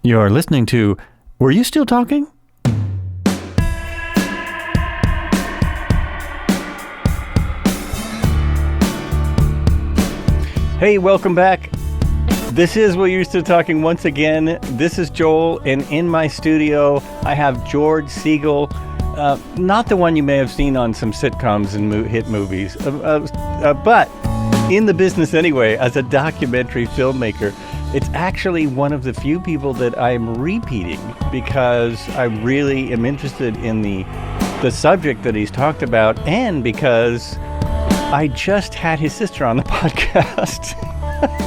You're listening to Were You Still Talking? Hey, welcome back. This is Were You Still Talking once again. This is Joel, and in my studio, I have George Siegal. Not the one you may have seen on some sitcoms and hit movies, but in the business anyway, as a documentary filmmaker. It's actually one of the few people that I'm repeating because I really am interested in the subject that he's talked about, and because I just had his sister on the podcast.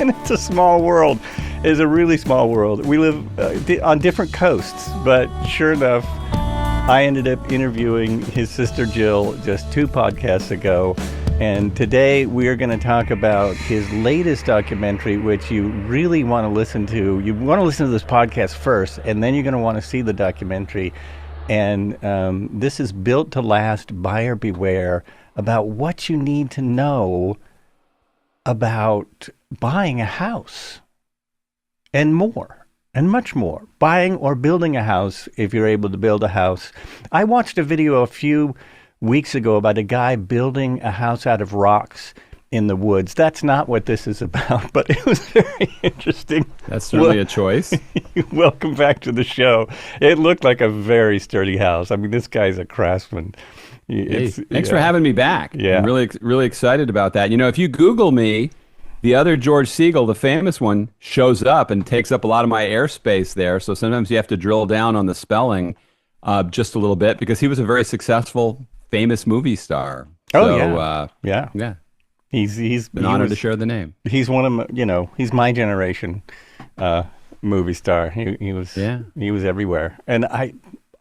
And it's a small world. It's a really small world. We live on different coasts, but sure enough, I ended up interviewing his sister Jill just 2 podcasts ago. And today we are going to talk about his latest documentary, which you really want to listen to. You want to listen to this podcast first, and then you're going to want to see the documentary. And this is Built to Last, Buyer Beware, about what you need to know about buying a house and more. And much more. Buying or building a house, if you're able to build a house. I watched a video a few weeks ago about a guy building a house out of rocks in the woods. That's not what this is about, but it was very interesting. That's certainly a choice. Welcome back to the show. It looked like a very sturdy house. I mean, this guy's a craftsman. Thanks for having me back. Yeah. I'm really excited about that. You know, if you Google me, the other George Siegal, the famous one, shows up and takes up a lot of my airspace there. So sometimes you have to drill down on the spelling just a little bit, because he was a very successful, famous movie star. Yeah. He's been honored to share the name. He's one of he's my generation movie star. He was everywhere. And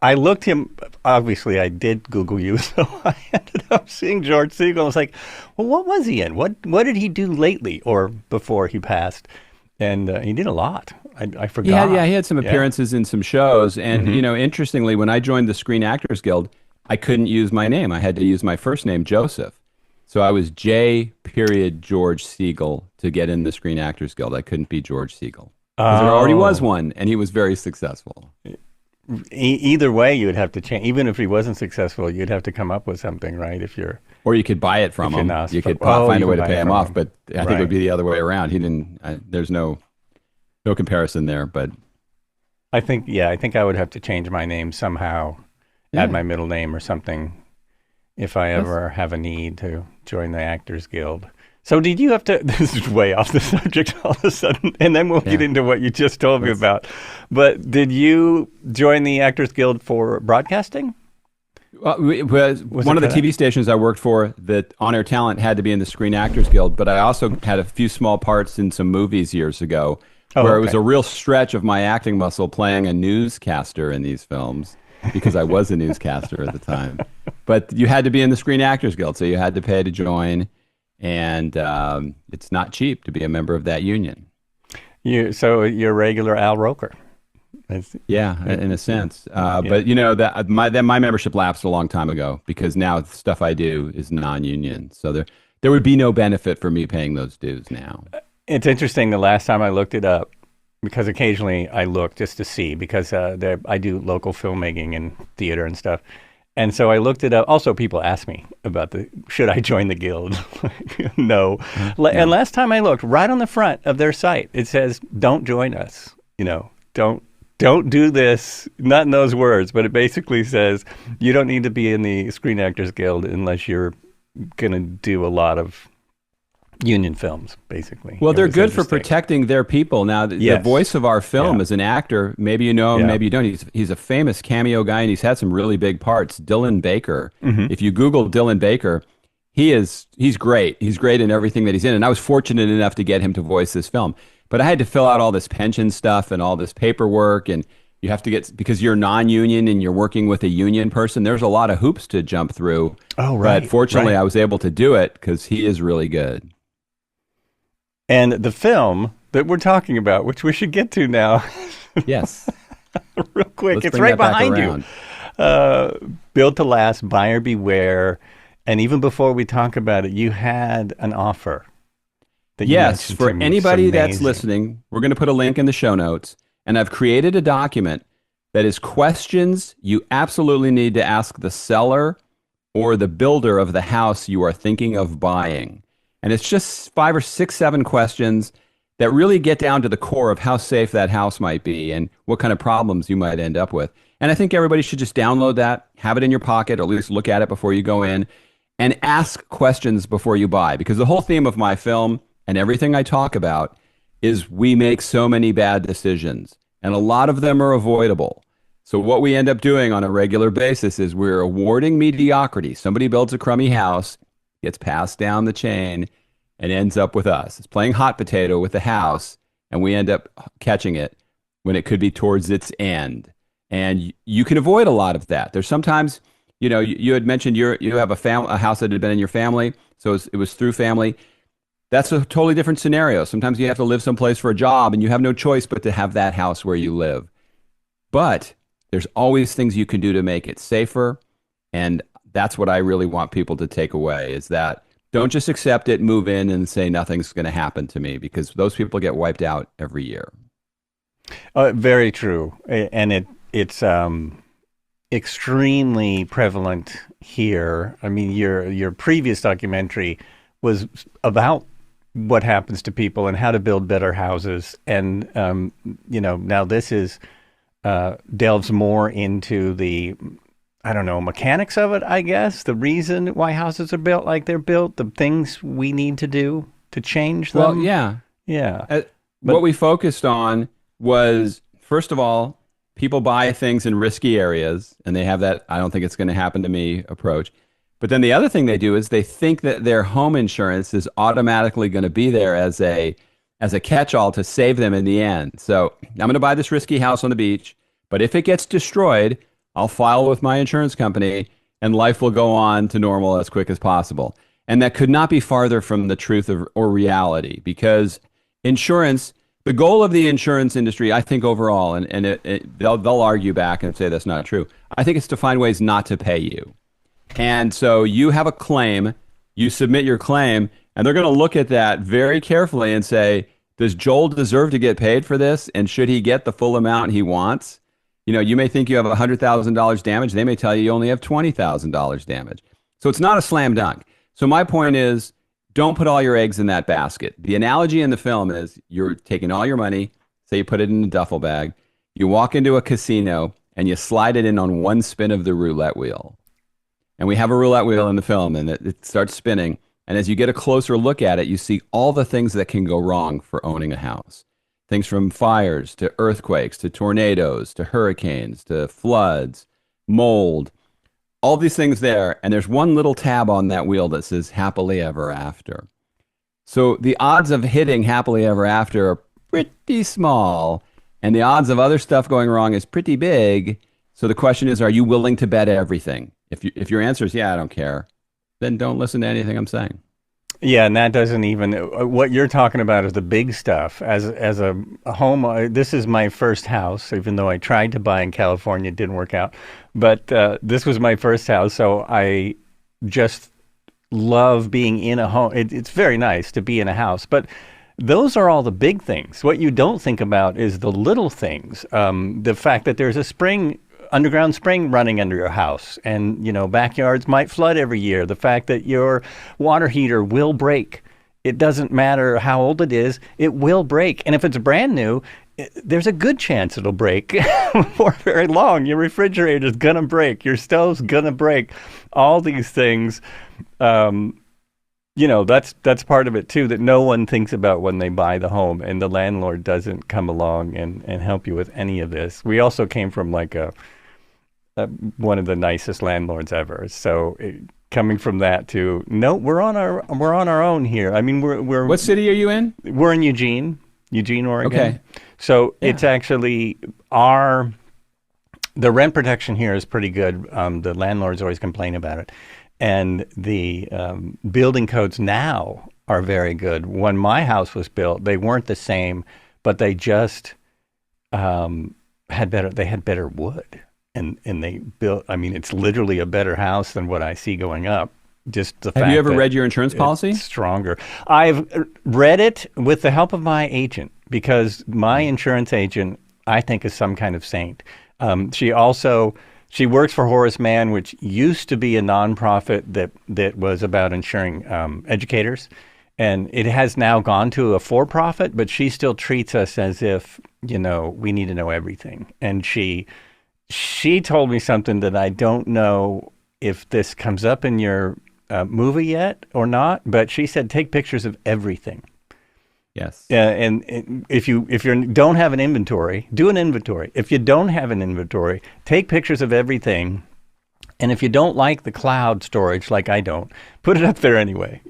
I looked him, obviously I did Google you, so I ended up seeing George Siegal. I was like, well, what was he in? What did he do lately or before he passed? And he did a lot. I forgot. He had some appearances in some shows. And, interestingly, when I joined the Screen Actors Guild, I couldn't use my name. I had to use my first name, Joseph. So I was J. George Siegal to get in the Screen Actors Guild. I couldn't be George Siegal. Because there already was one, and he was very successful. Either way, you would have to change. Even if he wasn't successful, you'd have to come up with something, right? Or you could buy it from him. You could find a way to pay him off. But I think it would be the other way around. He didn't. There's no comparison there. But I think I would have to change my name somehow, add my middle name or something, if I ever have a need to join the Actors Guild. So did you have to, this is way off the subject all of a sudden, and then we'll get into what you just told me about. But did you join the Actors Guild for broadcasting? One of the TV stations I worked for, that on-air talent had to be in the Screen Actors Guild, but I also had a few small parts in some movies years ago where it was a real stretch of my acting muscle playing a newscaster in these films, because I was a newscaster at the time. But you had to be in the Screen Actors Guild, so you had to pay to join. And it's not cheap to be a member of that union. So you're a regular Al Roker. Yeah, in a sense. But that my membership lapsed a long time ago, because now the stuff I do is non-union. So there would be no benefit for me paying those dues now. It's interesting. The last time I looked it up, because occasionally I look just to see, because I do local filmmaking and theater and stuff. And so I looked it up. Also, people ask me about should I join the guild? No. And last time I looked, right on the front of their site, it says, don't join us. Don't do this. Not in those words, but it basically says you don't need to be in the Screen Actors Guild unless you're going to do a lot of union films, basically. Well, they're good for protecting their people. Now, the voice of our film is an actor. Maybe you know him, maybe you don't. He's a famous cameo guy, and he's had some really big parts. Dylan Baker. Mm-hmm. If you Google Dylan Baker, he's great. He's great in everything that he's in. And I was fortunate enough to get him to voice this film. But I had to fill out all this pension stuff and all this paperwork, and you have to because you're non-union and you're working with a union person, there's a lot of hoops to jump through. Oh, right. But fortunately, I was able to do it because he is really good. And the film that we're talking about, which we should get to now. Yes. Real quick. It's right behind you. Built to Last, Buyer Beware. And even before we talk about it, you had an offer. Yes, for anybody that's listening, we're going to put a link in the show notes. And I've created a document that is questions you absolutely need to ask the seller or the builder of the house you are thinking of buying. And it's just 5 or 6, 7 questions that really get down to the core of how safe that house might be and what kind of problems you might end up with. And I think everybody should just download that, have it in your pocket, or at least look at it before you go in, and ask questions before you buy. Because the whole theme of my film and everything I talk about is we make so many bad decisions, and a lot of them are avoidable. So what we end up doing on a regular basis is we're awarding mediocrity. Somebody builds a crummy house, gets passed down the chain, and ends up with us. It's playing hot potato with the house, and we end up catching it when it could be towards its end. And you can avoid a lot of that. There's sometimes, you had mentioned you have a house that had been in your family, so it was through family. That's a totally different scenario. Sometimes you have to live someplace for a job, and you have no choice but to have that house where you live. But there's always things you can do to make it safer, and that's what I really want people to take away, is that don't just accept it, move in, and say nothing's going to happen to me, because those people get wiped out every year. Very true. And it's extremely prevalent here. I mean, your previous documentary was about what happens to people and how to build better houses. And, now this is delves more into the, mechanics of it, I guess, the reason why houses are built like they're built, the things we need to do to change them. Well, yeah. Yeah. What we focused on was, first of all, people buy things in risky areas, and they have that "I don't think it's going to happen to me" approach. But then the other thing they do is they think that their home insurance is automatically going to be there as a catch-all to save them in the end. So I'm going to buy this risky house on the beach, but if it gets destroyed, I'll file with my insurance company, and life will go on to normal as quick as possible. And that could not be farther from the truth or reality, because insurance, the goal of the insurance industry, I think overall, and they'll argue back and say that's not true. I think it's to find ways not to pay you. And so you have a claim, you submit your claim, and they're going to look at that very carefully and say, does Joel deserve to get paid for this? And should he get the full amount he wants? You may think you have $100,000 damage. They may tell you only have $20,000 damage. So it's not a slam dunk. So my point is, don't put all your eggs in that basket. The analogy in the film is you're taking all your money, say you put it in a duffel bag, you walk into a casino, and you slide it in on one spin of the roulette wheel. And we have a roulette wheel in the film, and it starts spinning. And as you get a closer look at it, you see all the things that can go wrong for owning a house. Things from fires to earthquakes to tornadoes to hurricanes to floods, mold, all these things there. And there's one little tab on that wheel that says happily ever after. So the odds of hitting happily ever after are pretty small, and the odds of other stuff going wrong is pretty big. So the question is, are you willing to bet everything? If your answer is, yeah, I don't care, then don't listen to anything I'm saying. Yeah, and that doesn't even, what you're talking about is the big stuff. As a home, this is my first house, even though I tried to buy in California, it didn't work out. But this was my first house, so I just love being in a home. It's very nice to be in a house, but those are all the big things. What you don't think about is the little things. The fact that there's a underground spring running under your house, and backyards might flood every year. The fact that your water heater will break. It doesn't matter how old it is, it will break. And if it's brand new, there's a good chance it'll break for very long. Your refrigerator's gonna break, your stove's gonna break. All these things, that's part of it too, that no one thinks about when they buy the home, and the landlord doesn't come along and help you with any of this. We also came from one of the nicest landlords ever. So coming from that to, no, we're on our own here. I mean, we're What city are you in? We're in Eugene, Oregon. Okay. So It's actually the rent protection here is pretty good. The landlords always complain about it. And the building codes now are very good. When my house was built, they weren't the same, but they just had better wood. And they built, it's literally a better house than what I see going up. Just the fact. Have you ever read your insurance policy? It's stronger. I've read it with the help of my agent, because my insurance agent, I think, is some kind of saint. She works for Horace Mann, which used to be a nonprofit that was about insuring educators. And it has now gone to a for-profit, but she still treats us as if, we need to know everything. And she told me something that I don't know if this comes up in your movie yet or not, but she said, take pictures of everything. Yes. And if you don't have an inventory, do an inventory. If you don't have an inventory, take pictures of everything. And if you don't like the cloud storage, like I don't, put it up there anyway.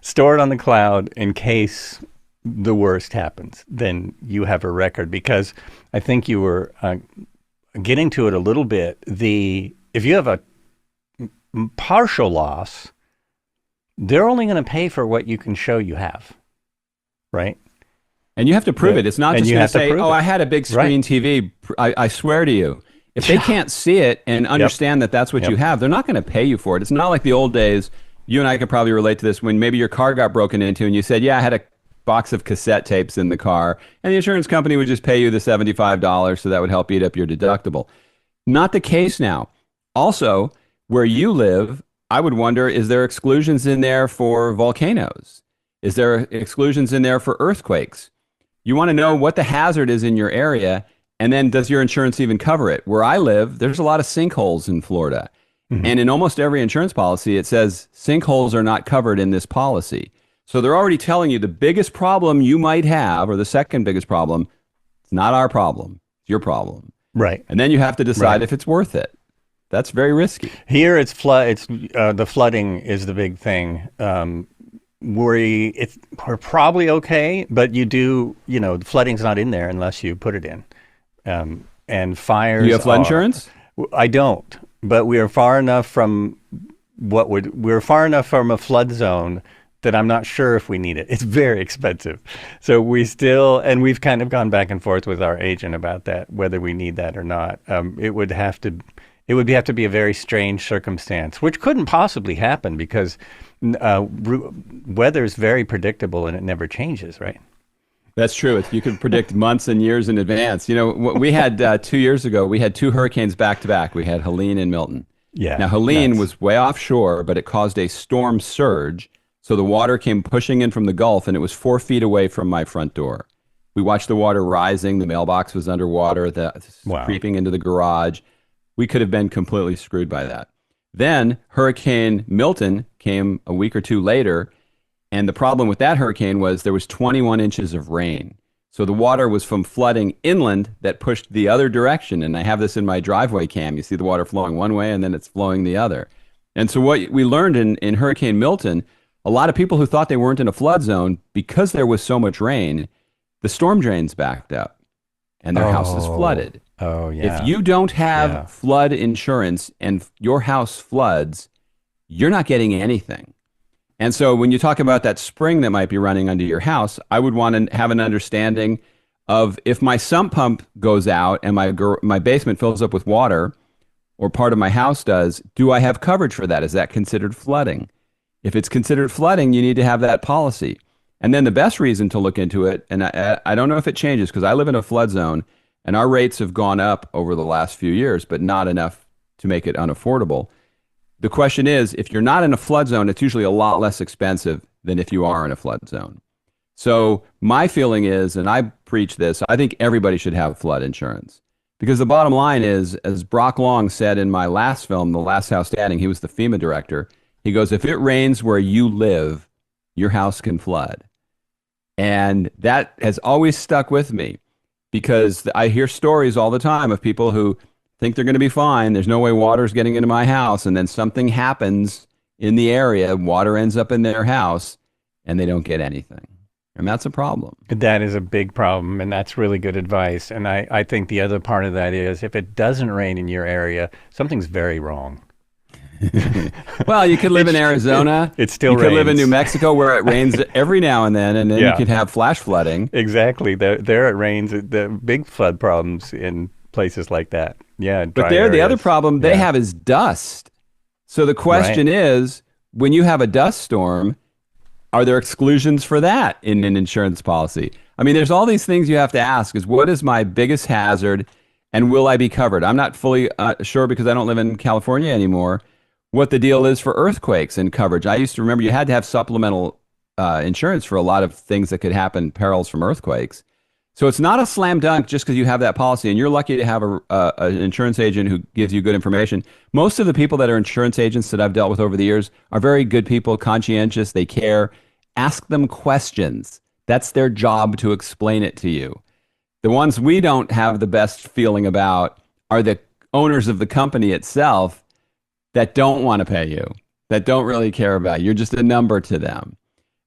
Store it on the cloud in case the worst happens. Then you have a record, because I think you were getting to it a little bit. If you have a partial loss, they're only going to pay for what you can show you have. Right. And you have to prove it. It's not just going to say, I had a big screen TV. I swear to you. If they can't see it and understand that that's what you have, they're not going to pay you for it. It's not like the old days. You and I could probably relate to this, when maybe your car got broken into and you said, I had a box of cassette tapes in the car, and the insurance company would just pay you the $75, so that would help eat up your deductible. Not the case now. Also, where you live, I would wonder, is there exclusions in there for volcanoes? Is there exclusions in there for earthquakes? You want to know what the hazard is in your area, and then does your insurance even cover it? Where I live, there's a lot of sinkholes in Florida. Mm-hmm. And in almost every insurance policy, it says sinkholes are not covered in this policy. So they're already telling you the biggest problem you might have, or the second biggest problem, it's not our problem, it's your problem. Right. And then you have to decide if it's worth it. That's very risky. Here, the flooding is the big thing. We're probably okay, but the flooding's not in there unless you put it in. And fires. Do you have flood insurance? I don't, but we are far enough from a flood zone that I'm not sure if we need it. It's very expensive. So we've kind of gone back and forth with our agent about that, whether we need that or not. It would have to be a very strange circumstance, which couldn't possibly happen because weather is very predictable and it never changes, right? That's true. You could predict months and years in advance. We had 2 years ago, we had two hurricanes back to back. We had Helene and Milton. Yeah. Now, Helene was way offshore, but it caused a storm surge. So the water came pushing in from the Gulf, and it was 4 feet away from my front door. We watched the water rising. The mailbox was underwater, creeping into the garage. We could have been completely screwed by that. Then Hurricane Milton came a week or two later, and the problem with that hurricane was there was 21 inches of rain. So the water was from flooding inland that pushed the other direction. And I have this in my driveway cam. You see the water flowing one way and then it's flowing the other. And so what we learned in Hurricane Milton, a lot of people who thought they weren't in a flood zone, because there was so much rain, the storm drains backed up and their houses flooded. Oh, yeah. If you don't have flood insurance and your house floods, you're not getting anything. And so when you talk about that spring that might be running under your house, I would want to have an understanding of, if my sump pump goes out and my basement fills up with water, or part of my house does, do I have coverage for that? Is that considered flooding? If it's considered flooding, you need to have that policy. And then the best reason to look into it, and I don't know if it changes because I live in a flood zone and our rates have gone up over the last few years, but not enough to make it unaffordable. The question is, if you're not in a flood zone, it's usually a lot less expensive than if you are in a flood zone. So my feeling is, and I preach this, I think everybody should have flood insurance. Because the bottom line is, as Brock Long said in my last film, The Last House Standing, he was the FEMA director, he goes, if it rains where you live, your house can flood. And that has always stuck with me, because I hear stories all the time of people who think they're going to be fine. There's no way water's getting into my house. And then something happens in the area, water ends up in their house, and they don't get anything. And that's a problem. That is a big problem, and that's really good advice. And I think the other part of that is, if it doesn't rain in your area, something's very wrong. Well, you could live in Arizona. It still rains. You could live in New Mexico, where it rains every now and then you could have flash flooding. Exactly. There it rains. The big flood problems in places like that. Yeah. But the other problem they have is dust. So the question is, when you have a dust storm, are there exclusions for that in an insurance policy? I mean, there's all these things you have to ask is what is my biggest hazard and will I be covered? I'm not fully sure because I don't live in California anymore what the deal is for earthquakes and coverage. I used to remember you had to have supplemental insurance for a lot of things that could happen, perils from earthquakes. So it's not a slam dunk just because you have that policy, and you're lucky to have an insurance agent who gives you good information. Most of the people that are insurance agents that I've dealt with over the years are very good people, conscientious, they care. Ask them questions. That's their job to explain it to you. The ones we don't have the best feeling about are the owners of the company itself that don't want to pay you, that don't really care about you. You're just a number to them.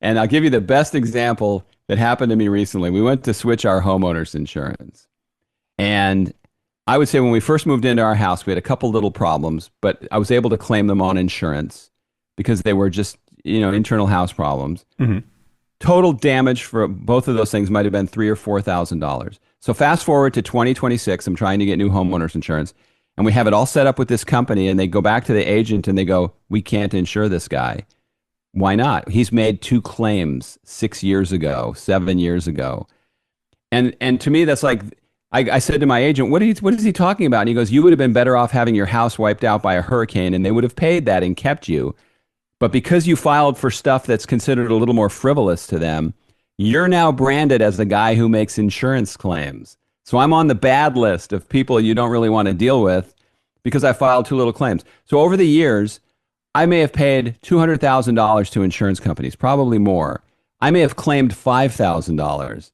And I'll give you the best example that happened to me recently. We went to switch our homeowners insurance. And I would say when we first moved into our house, we had a couple little problems, but I was able to claim them on insurance because they were just, internal house problems. Mm-hmm. Total damage for both of those things might have been $3,000 or $4,000. So fast forward to 2026, I'm trying to get new homeowners insurance. And we have it all set up with this company, and they go back to the agent and they go, we can't insure this guy. Why not? He's made 2 claims 6 years ago, 7 years ago. And to me, that's like, I said to my agent, what is he talking about? And he goes, you would have been better off having your house wiped out by a hurricane, and they would have paid that and kept you. But because you filed for stuff that's considered a little more frivolous to them, you're now branded as the guy who makes insurance claims. So I'm on the bad list of people you don't really want to deal with because I filed 2 little claims. So over the years, I may have paid $200,000 to insurance companies, probably more. I may have claimed $5,000,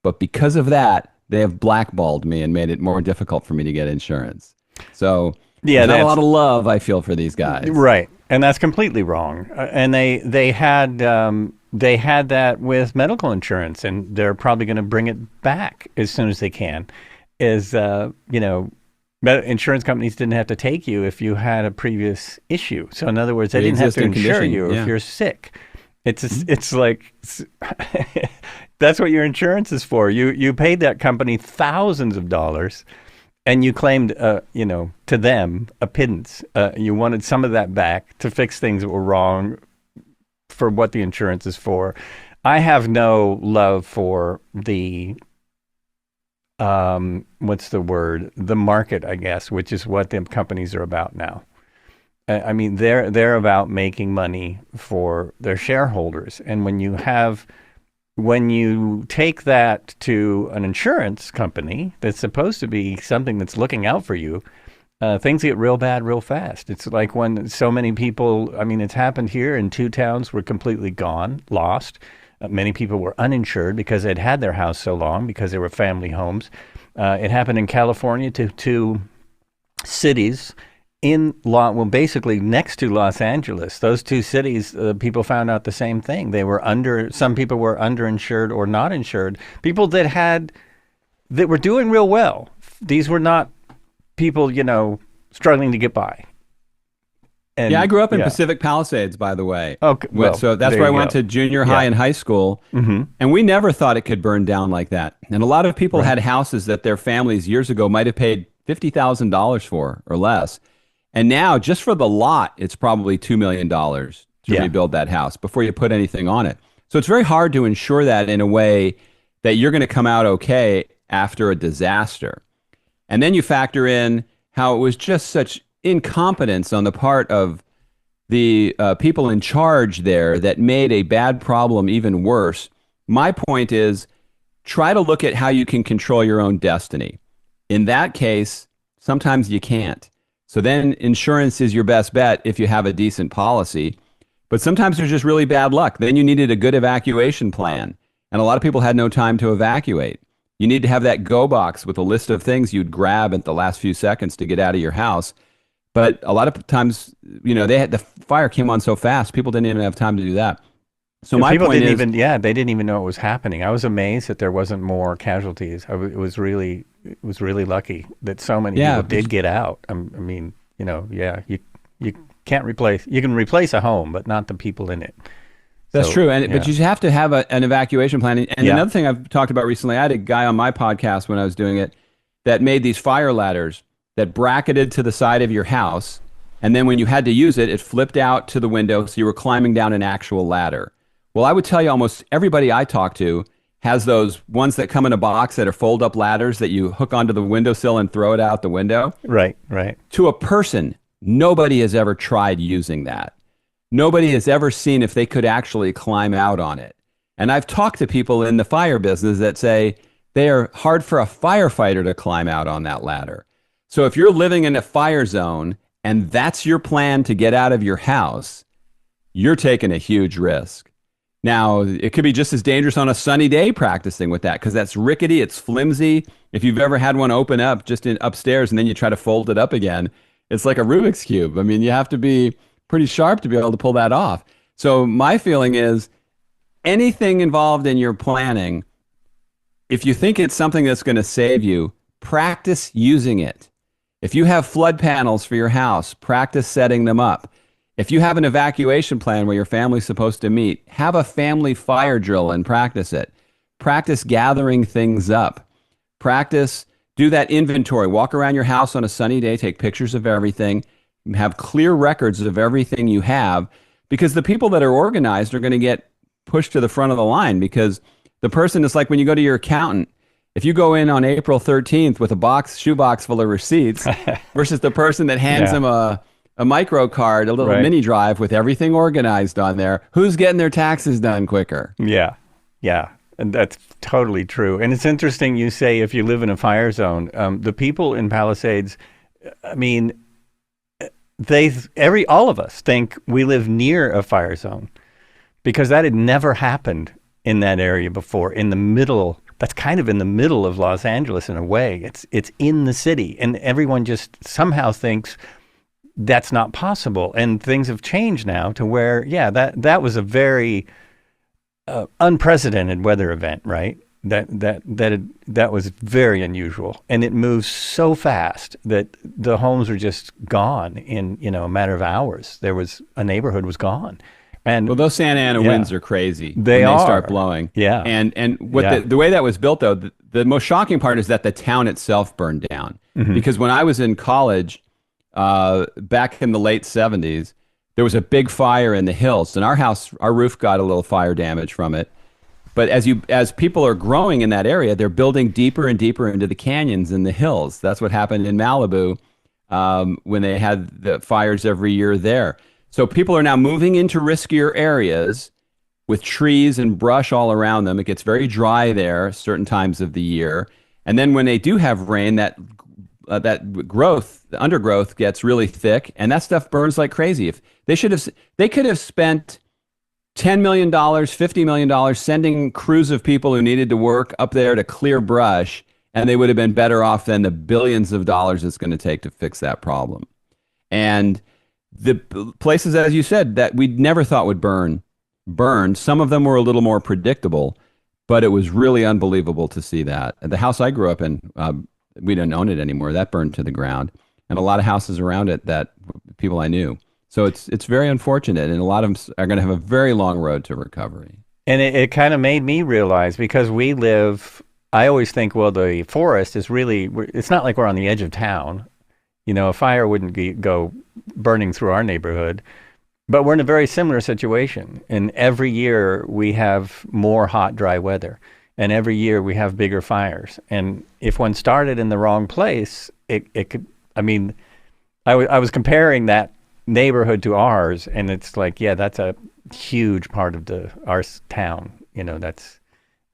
but because of that, they have blackballed me and made it more difficult for me to get insurance. So there's not a lot of love I feel for these guys. Right, and that's completely wrong. And they had that with medical insurance, and they're probably going to bring it back as soon as they can. Insurance companies didn't have to take you if you had a previous issue. So in other words, they didn't have to insure you if you're sick. It's like that's what your insurance is for. You paid that company thousands of dollars, and you claimed to them a pittance. You wanted some of that back to fix things that were wrong for what the insurance is for. I have no love for the what's the word? The market, I guess, which is what the companies are about now. I mean, they're about making money for their shareholders. And when you take that to an insurance company that's supposed to be something that's looking out for you, things get real bad real fast. It's like when so many people, it's happened here in 2 towns were completely gone, lost. Many people were uninsured because they'd had their house so long because they were family homes. It happened in California to 2 cities basically next to Los Angeles. Those 2 cities, people found out the same thing. Some people were underinsured or not insured. People that were doing real well. These were not people, struggling to get by. And, I grew up in Pacific Palisades, by the way. Okay, so that's where I went to junior high and high school. Mm-hmm. And we never thought it could burn down like that. And a lot of people had houses that their families years ago might have paid $50,000 for or less. And now, just for the lot, it's probably $2 million to rebuild that house before you put anything on it. So it's very hard to insure that in a way that you're going to come out okay after a disaster. And then you factor in how it was just such incompetence on the part of the people in charge there that made a bad problem even worse. My point is, try to look at how you can control your own destiny. In that case, sometimes you can't. So then insurance is your best bet if you have a decent policy. But sometimes there's just really bad luck. Then you needed a good evacuation plan. And a lot of people had no time to evacuate. You need to have that go box with a list of things you'd grab at the last few seconds to get out of your house. But a lot of times, the fire came on so fast, people didn't even have time to do that. So my point is, they didn't even know it was happening. I was amazed that there wasn't more casualties. It was really lucky that so many people did get out. You can't replace. You can replace a home, but not the people in it. That's true, but you have to have an evacuation plan. And another thing I've talked about recently, I had a guy on my podcast when I was doing it that made these fire ladders that bracketed to the side of your house, and then when you had to use it, it flipped out to the window, so you were climbing down an actual ladder. Well, I would tell you almost everybody I talk to has those ones that come in a box that are fold-up ladders that you hook onto the windowsill and throw it out the window. Right, right. To a person, nobody has ever tried using that. Nobody has ever seen if they could actually climb out on it. And I've talked to people in the fire business that say they are hard for a firefighter to climb out on that ladder. So if you're living in a fire zone and that's your plan to get out of your house, you're taking a huge risk. Now, it could be just as dangerous on a sunny day practicing with that, because that's rickety, it's flimsy. If you've ever had one open up just upstairs and then you try to fold it up again, it's like a Rubik's Cube. I mean, you have to be pretty sharp to be able to pull that off. So my feeling is anything involved in your planning, if you think it's something that's going to save you, practice using it. If you have flood panels for your house, practice setting them up. If you have an evacuation plan where your family's supposed to meet, have a family fire drill and practice it. Practice gathering things up. Practice, do that inventory. Walk around your house on a sunny day, take pictures of everything, have clear records of everything you have, because the people that are organized are going to get pushed to the front of the line, because the person is like when you go to your accountant. If you go in on April 13th with a shoebox full of receipts versus the person that hands them a micro card, a little mini drive with everything organized on there, who's getting their taxes done quicker? Yeah, yeah. And that's totally true. And it's interesting you say if you live in a fire zone, the people in Palisades, I mean, all of us think we live near a fire zone, because that had never happened in that area before, in the middle. That's kind of in the middle of Los Angeles in a way. It's in the city, and everyone just somehow thinks that's not possible. And things have changed now to where, that was a very unprecedented weather event, right? That was very unusual, and it moves so fast that the homes are just gone in a matter of hours. A neighborhood was gone. And well, those Santa Ana winds are crazy. They start blowing. Yeah. And what the way that was built, though, the most shocking part is that the town itself burned down. Mm-hmm. Because when I was in college, back in the late 70s, there was a big fire in the hills, and our roof got a little fire damage from it. But as people are growing in that area, they're building deeper and deeper into the canyons and the hills. That's what happened in Malibu when they had the fires every year there. So people are now moving into riskier areas with trees and brush all around them. It gets very dry there certain times of the year. And then when they do have rain, that growth, the undergrowth gets really thick, and that stuff burns like crazy. If they could have spent $10 million, $50 million sending crews of people who needed to work up there to clear brush, and they would have been better off than the billions of dollars it's going to take to fix that problem. And the places, as you said, that we never thought would burn. Some of them were a little more predictable, but it was really unbelievable to see that. The house I grew up in, we didn't own it anymore. That burned to the ground, and a lot of houses around it that people I knew. So it's very unfortunate, and a lot of them are going to have a very long road to recovery. And it kind of made me realize, because I always think, well, the forest is really, it's not like we're on the edge of town. A fire wouldn't go burning through our neighborhood, but we're in a very similar situation. And every year we have more hot, dry weather, and every year we have bigger fires. And if one started in the wrong place, it could. I mean, I was comparing that neighborhood to ours, and it's like, that's a huge part of our town.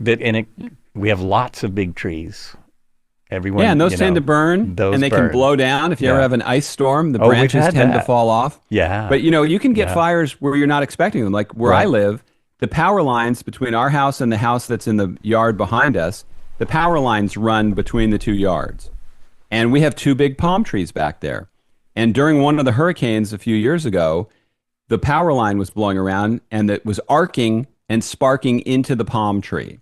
We have lots of big trees. And those tend to burn, and they can blow down. If you ever have an ice storm, the branches tend to fall off. Yeah. But, you can get fires where you're not expecting them. Like where I live, the power lines between our house and the house that's in the yard behind us, the power lines run between the 2 yards. And we have 2 big palm trees back there. And during one of the hurricanes a few years ago, the power line was blowing around, and it was arcing and sparking into the palm tree.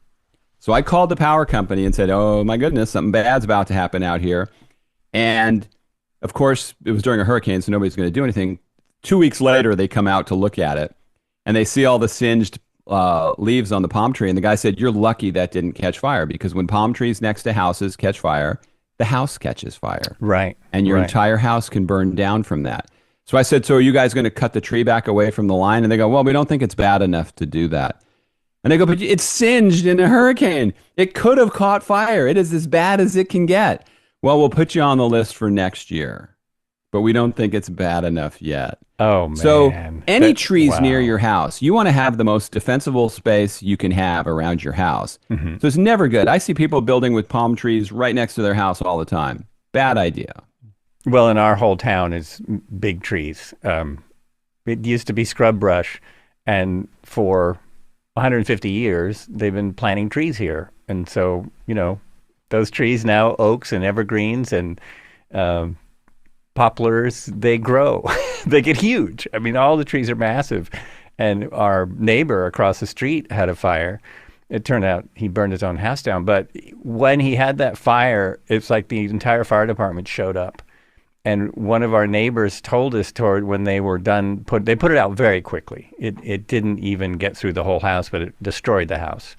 So I called the power company and said, oh, my goodness, something bad's about to happen out here. And, of course, it was during a hurricane, so nobody's going to do anything. 2 weeks later, they come out to look at it, and they see all the singed leaves on the palm tree. And the guy said, you're lucky that didn't catch fire, because when palm trees next to houses catch fire, the house catches fire. Right. And your entire house can burn down from that. So I said, so are you guys going to cut the tree back away from the line? And they go, well, we don't think it's bad enough to do that. And I go, but it's singed in a hurricane. It could have caught fire. It is as bad as it can get. Well, we'll put you on the list for next year, but we don't think it's bad enough yet. Oh, man. So any trees near your house, you want to have the most defensible space you can have around your house. Mm-hmm. So it's never good. I see people building with palm trees right next to their house all the time. Bad idea. Well, in our whole town is big trees. It used to be scrub brush, and for 150 years, they've been planting trees here. And so, those trees now, oaks and evergreens and poplars, they grow. They get huge. I mean, all the trees are massive. And our neighbor across the street had a fire. It turned out he burned his own house down. But when he had that fire, it's like the entire fire department showed up. And one of our neighbors told us when they were done, they put it out very quickly. It didn't even get through the whole house, but it destroyed the house.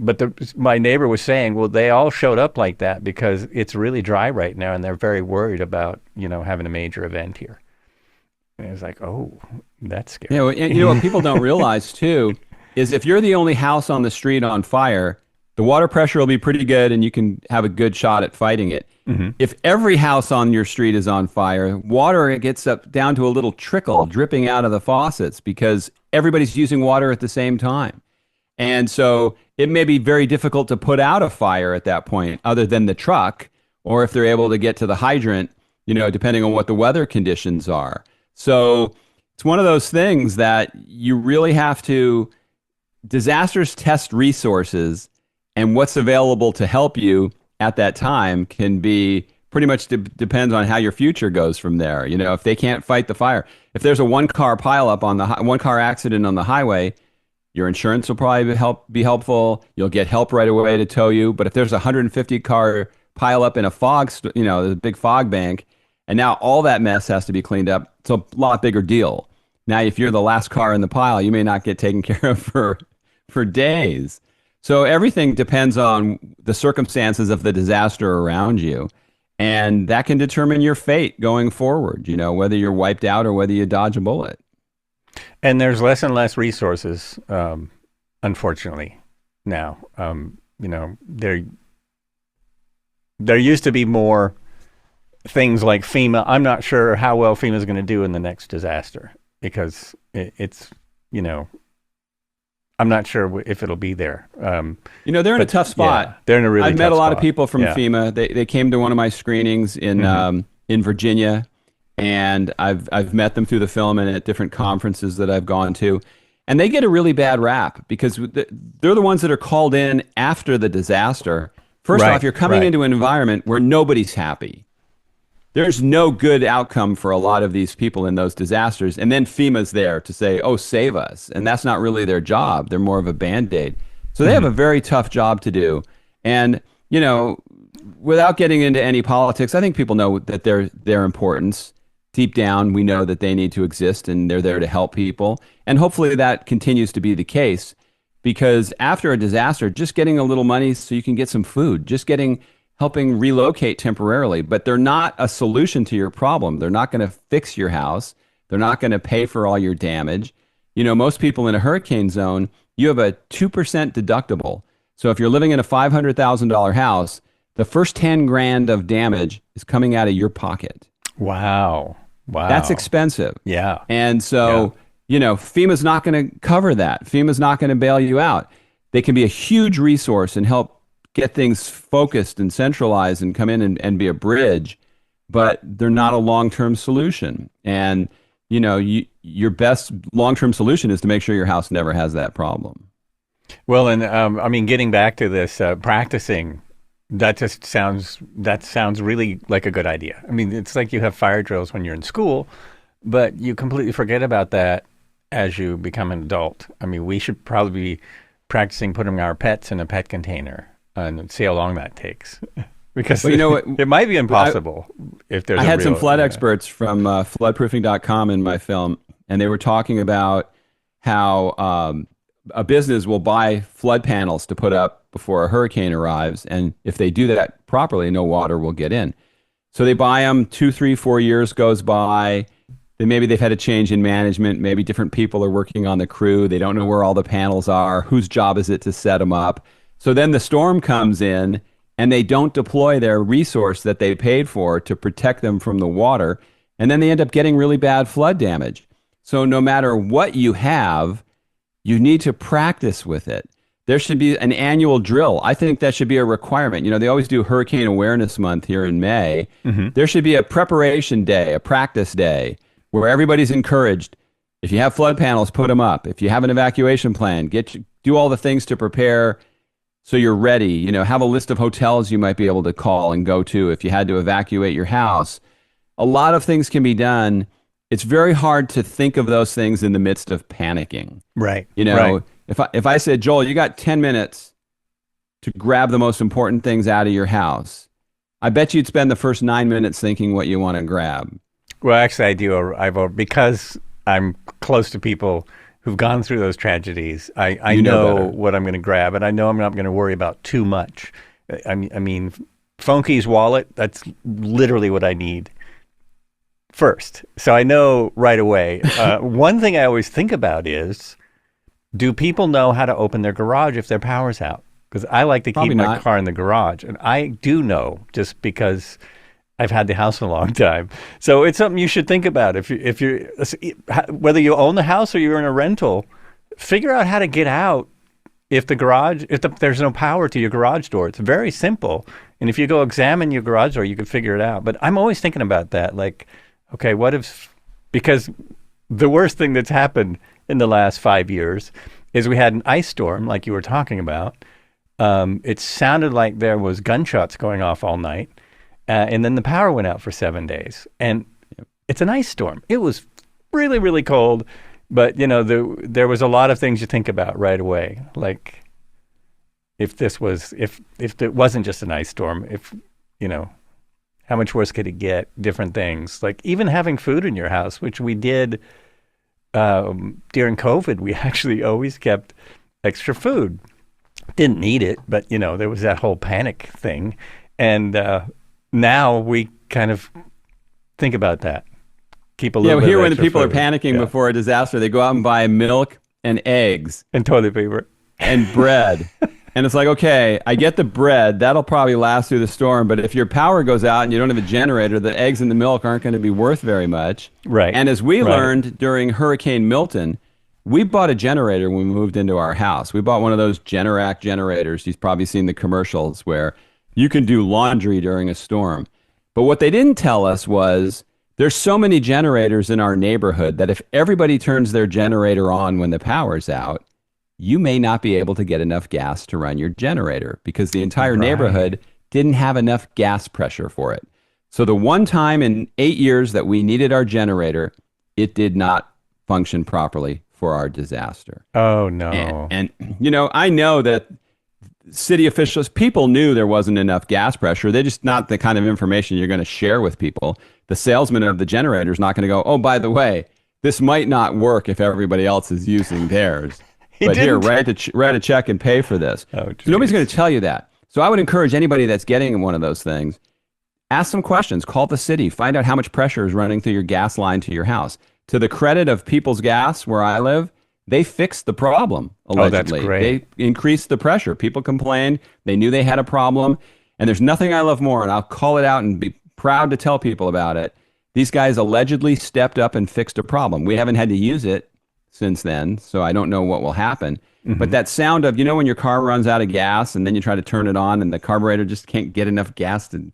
But my neighbor was saying, well, they all showed up like that because it's really dry right now, and they're very worried about, having a major event here. And it was like, oh, that's scary. And what people don't realize, too, is if you're the only house on the street on fire, the water pressure will be pretty good, and you can have a good shot at fighting it. Mm-hmm. If every house on your street is on fire, water gets up down to a little trickle dripping out of the faucets because everybody's using water at the same time. And so it may be very difficult to put out a fire at that point other than the truck, or if they're able to get to the hydrant, depending on what the weather conditions are. So it's one of those things that you really have to, disasters test resources, and what's available to help you at that time can be pretty much depends on how your future goes from there. If they can't fight the fire, if there's a one-car pileup on the one-car accident on the highway, your insurance will probably be helpful. You'll get help right away to tow you. But if there's a 150-car pileup in a the big fog bank, and now all that mess has to be cleaned up, it's a lot bigger deal. Now, if you're the last car in the pile, you may not get taken care of for days. So everything depends on the circumstances of the disaster around you. And that can determine your fate going forward, whether you're wiped out or whether you dodge a bullet. And there's less and less resources, unfortunately, now. There used to be more things like FEMA. I'm not sure how well FEMA is going to do in the next disaster because it's, I'm not sure if it'll be there. They're in a tough spot. Yeah, they're in a really tough spot. I've met a lot of people from FEMA. They came to one of my screenings in Virginia, and I've met them through the film and at different conferences that I've gone to. And they get a really bad rap because they're the ones that are called in after the disaster. First off, you're coming into an environment where nobody's happy. There's no good outcome for a lot of these people in those disasters. And then FEMA's there to say, oh, save us. And that's not really their job. They're more of a Band-Aid. So they have a very tough job to do. And, without getting into any politics, I think people know that their importance. Deep down, we know that they need to exist and they're there to help people. And hopefully that continues to be the case because after a disaster, just getting a little money so you can get some food, helping relocate temporarily, but they're not a solution to your problem. They're not going to fix your house. They're not going to pay for all your damage. Most people in a hurricane zone, you have a 2% deductible. So if you're living in a $500,000 house, the first 10 grand of damage is coming out of your pocket. Wow. That's expensive. Yeah. And so, FEMA's not going to cover that. FEMA's not going to bail you out. They can be a huge resource and help get things focused and centralized and come in and be a bridge, but they're not a long-term solution. And, your best long-term solution is to make sure your house never has that problem. Well, and getting back to this, practicing, that sounds really like a good idea. It's like you have fire drills when you're in school, but you completely forget about that as you become an adult. We should probably be practicing putting our pets in a pet container and see how long that takes. Because it might be impossible if there's I had some flood experts from floodproofing.com in my film, and they were talking about how a business will buy flood panels to put up before a hurricane arrives, and if they do that properly, no water will get in. So they buy them, 2, 3, 4 years goes by, Maybe they've had a change in management. Maybe different people are working on the crew. They don't know where all the panels are. Whose job is it to set them up? So then the storm comes in and they don't deploy their resource that they paid for to protect them from the water. And then they end up getting really bad flood damage. So no matter what you have, you need to practice with it. There should be an annual drill. I think that should be a requirement. You know, they always do Hurricane Awareness Month here in May. Mm-hmm. There should be a preparation day, a practice day, where everybody's encouraged. If you have flood panels, put them up. If you have an evacuation plan, do all the things to prepare so you're ready. You know, have a list of hotels you might be able to call and go to if you had to evacuate your house. A lot of things can be done. It's very hard to think of those things in the midst of panicking. Right. You know, right. If I said, Joel, you got 10 minutes to grab the most important things out of your house, I bet you'd spend the first 9 minutes thinking what you want to grab. Well, actually, I do. Because I'm close to people who've gone through those tragedies. I know what I'm going to grab, and I know I'm not going to worry about too much. I mean, phone keys, wallet, that's literally what I need first. So I know right away. One thing I always think about is, do people know how to open their garage if their power's out? Because I like to keep my car in the garage. And I do know, just because I've had the house a long time. So it's something you should think about. If you're whether you own the house or you're in a rental, figure out how to get out if there's no power to your garage door. It's very simple. And if you go examine your garage door, you can figure it out. But I'm always thinking about that. Like, okay, because the worst thing that's happened in the last 5 years is we had an ice storm, like you were talking about. It sounded like there was gunshots going off all night. And then the power went out for 7 days. And it's an ice storm. It was really, really cold. But, you know, there was a lot of things you think about right away. Like, if it wasn't just an ice storm, how much worse could it get? Different things. Like even having food in your house, which we did during COVID. We actually always kept extra food. Didn't need it, but, there was that whole panic thing. And now we kind of think about that. Keep a little bit here of when extra people food. are panicking before a disaster, they go out and buy milk and eggs. And toilet paper. And bread. And it's like, okay, I get the bread. That'll probably last through the storm. But if your power goes out and you don't have a generator, the eggs and the milk aren't going to be worth very much. Right. And as we learned during Hurricane Milton, we bought a generator when we moved into our house. We bought one of those Generac generators. You've probably seen the commercials where you can do laundry during a storm. But what they didn't tell us was there's so many generators in our neighborhood that if everybody turns their generator on when the power's out, you may not be able to get enough gas to run your generator because the entire neighborhood didn't have enough gas pressure for it. So the one time in 8 years that we needed our generator, it did not function properly for our disaster. Oh, no. And I know that city officials, people knew there wasn't enough gas pressure. They're just not the kind of information you're going to share with people. The salesman of the generator is not going to go, oh, by the way, this might not work if everybody else is using theirs. But here, write a check and pay for this. Oh, so nobody's going to tell you that. So I would encourage anybody that's getting one of those things, ask some questions, call the city, find out how much pressure is running through your gas line to your house. To the credit of People's Gas, where I live, they fixed the problem, allegedly. Oh, that's great. They increased the pressure. People complained. They knew they had a problem. And there's nothing I love more, and I'll call it out and be proud to tell people about it. These guys allegedly stepped up and fixed a problem. We haven't had to use it since then, so I don't know what will happen. Mm-hmm. But that sound of, when your car runs out of gas and then you try to turn it on and the carburetor just can't get enough gas to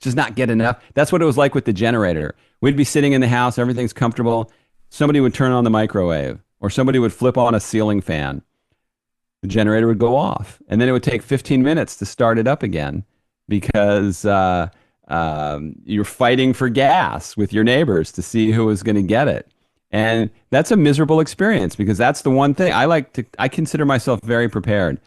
just not get enough. That's what it was like with the generator. We'd be sitting in the house, everything's comfortable. Somebody would turn on the microwave or somebody would flip on a ceiling fan. The generator would go off and then it would take 15 minutes to start it up again because you're fighting for gas with your neighbors to see who was going to get it. And that's a miserable experience because that's the one thing I consider myself very prepared.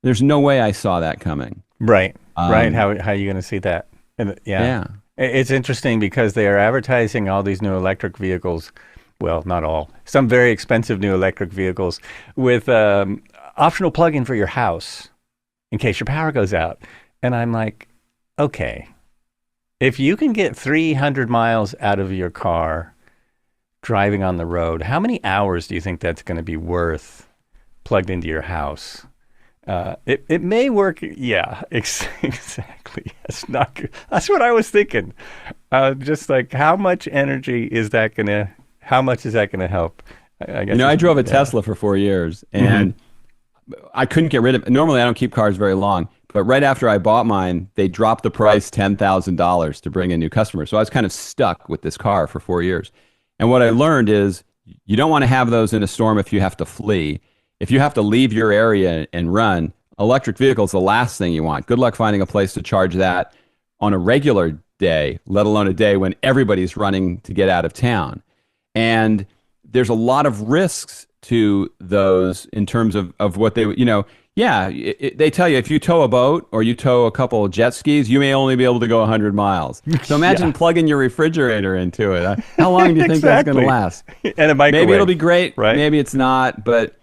There's no way I saw that coming. Right. Right. How are you going to see that? And yeah. It's interesting because they are advertising all these new electric vehicles. Well, not all. Some very expensive new electric vehicles with optional plug-in for your house in case your power goes out. And I'm like, okay, if you can get 300 miles out of your car driving on the road, how many hours do you think that's going to be worth plugged into your house? It may work. Yeah, exactly. That's not good. That's what I was thinking. Just like how much energy is that gonna? How much is that gonna help? I guess. I drove a Tesla for 4 years, and I couldn't get rid of it. Normally, I don't keep cars very long, but right after I bought mine, they dropped the price $10,000 to bring in new customers. So I was kind of stuck with this car for 4 years. And what I learned is you don't want to have those in a storm if you have to flee. If you have to leave your area and run, electric vehicle is the last thing you want. Good luck finding a place to charge that on a regular day, let alone a day when everybody's running to get out of town. And there's a lot of risks to those in terms of what they, they tell you if you tow a boat or you tow a couple of jet skis, you may only be able to go 100 miles. So imagine plugging your refrigerator into it. How long do you think that's going to last? And a microwave. Maybe it'll be great. Right? Maybe it's not, but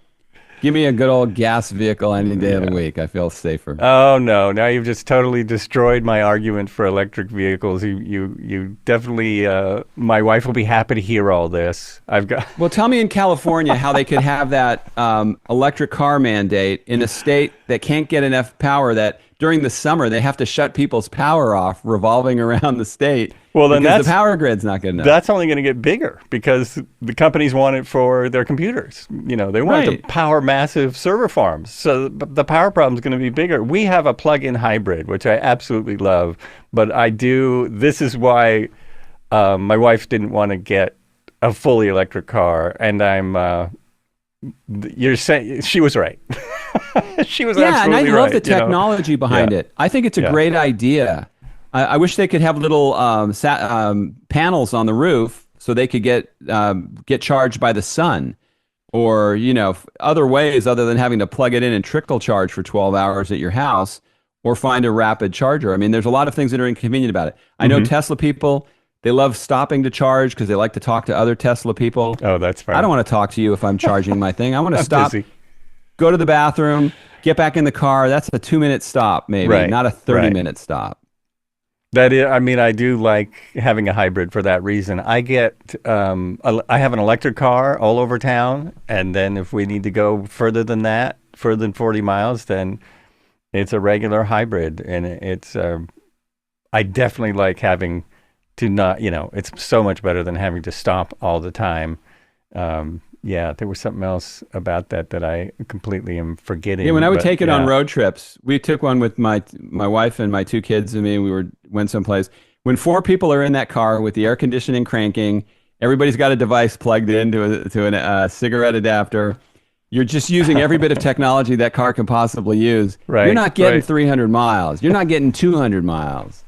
give me a good old gas vehicle any day of the week. I feel safer. Oh no! Now you've just totally destroyed my argument for electric vehicles. You definitely. My wife will be happy to hear all this. Well, tell me in California how they could have that electric car mandate in a state that can't get enough power that during the summer they have to shut people's power off, revolving around the state. Well, then the power grid's not good enough. That's only going to get bigger because the companies want it for their computers. They want to power massive server farms. So the power problem is going to be bigger. We have a plug-in hybrid, which I absolutely love. But this is why my wife didn't want to get a fully electric car. And you're saying she was right. She was absolutely right. Yeah, and I love the technology behind it. I think it's a great idea. I wish they could have little panels on the roof so they could get charged by the sun, or other ways other than having to plug it in and trickle charge for 12 hours at your house, or find a rapid charger. I mean, there's a lot of things that are inconvenient about it. I know Tesla people, they love stopping to charge because they like to talk to other Tesla people. Oh, that's fine. I don't want to talk to you if I'm charging my thing. I want to stop, busy. Go to the bathroom, get back in the car. That's a 2-minute stop, maybe, not a 30-minute stop. That is, I do like having a hybrid for that reason. I have an electric car all over town, and then if we need to go further than 40 miles, then it's a regular hybrid, and it's. I definitely like having to not, it's so much better than having to stop all the time. There was something else about that I completely am forgetting. Yeah, when I would take it on road trips, we took one with my wife and my 2 kids and me. Went someplace. When 4 people are in that car with the air conditioning cranking, everybody's got a device plugged into a cigarette adapter. You're just using every bit of technology that car can possibly use. Right, You're not getting 300 miles. You're not getting 200 miles.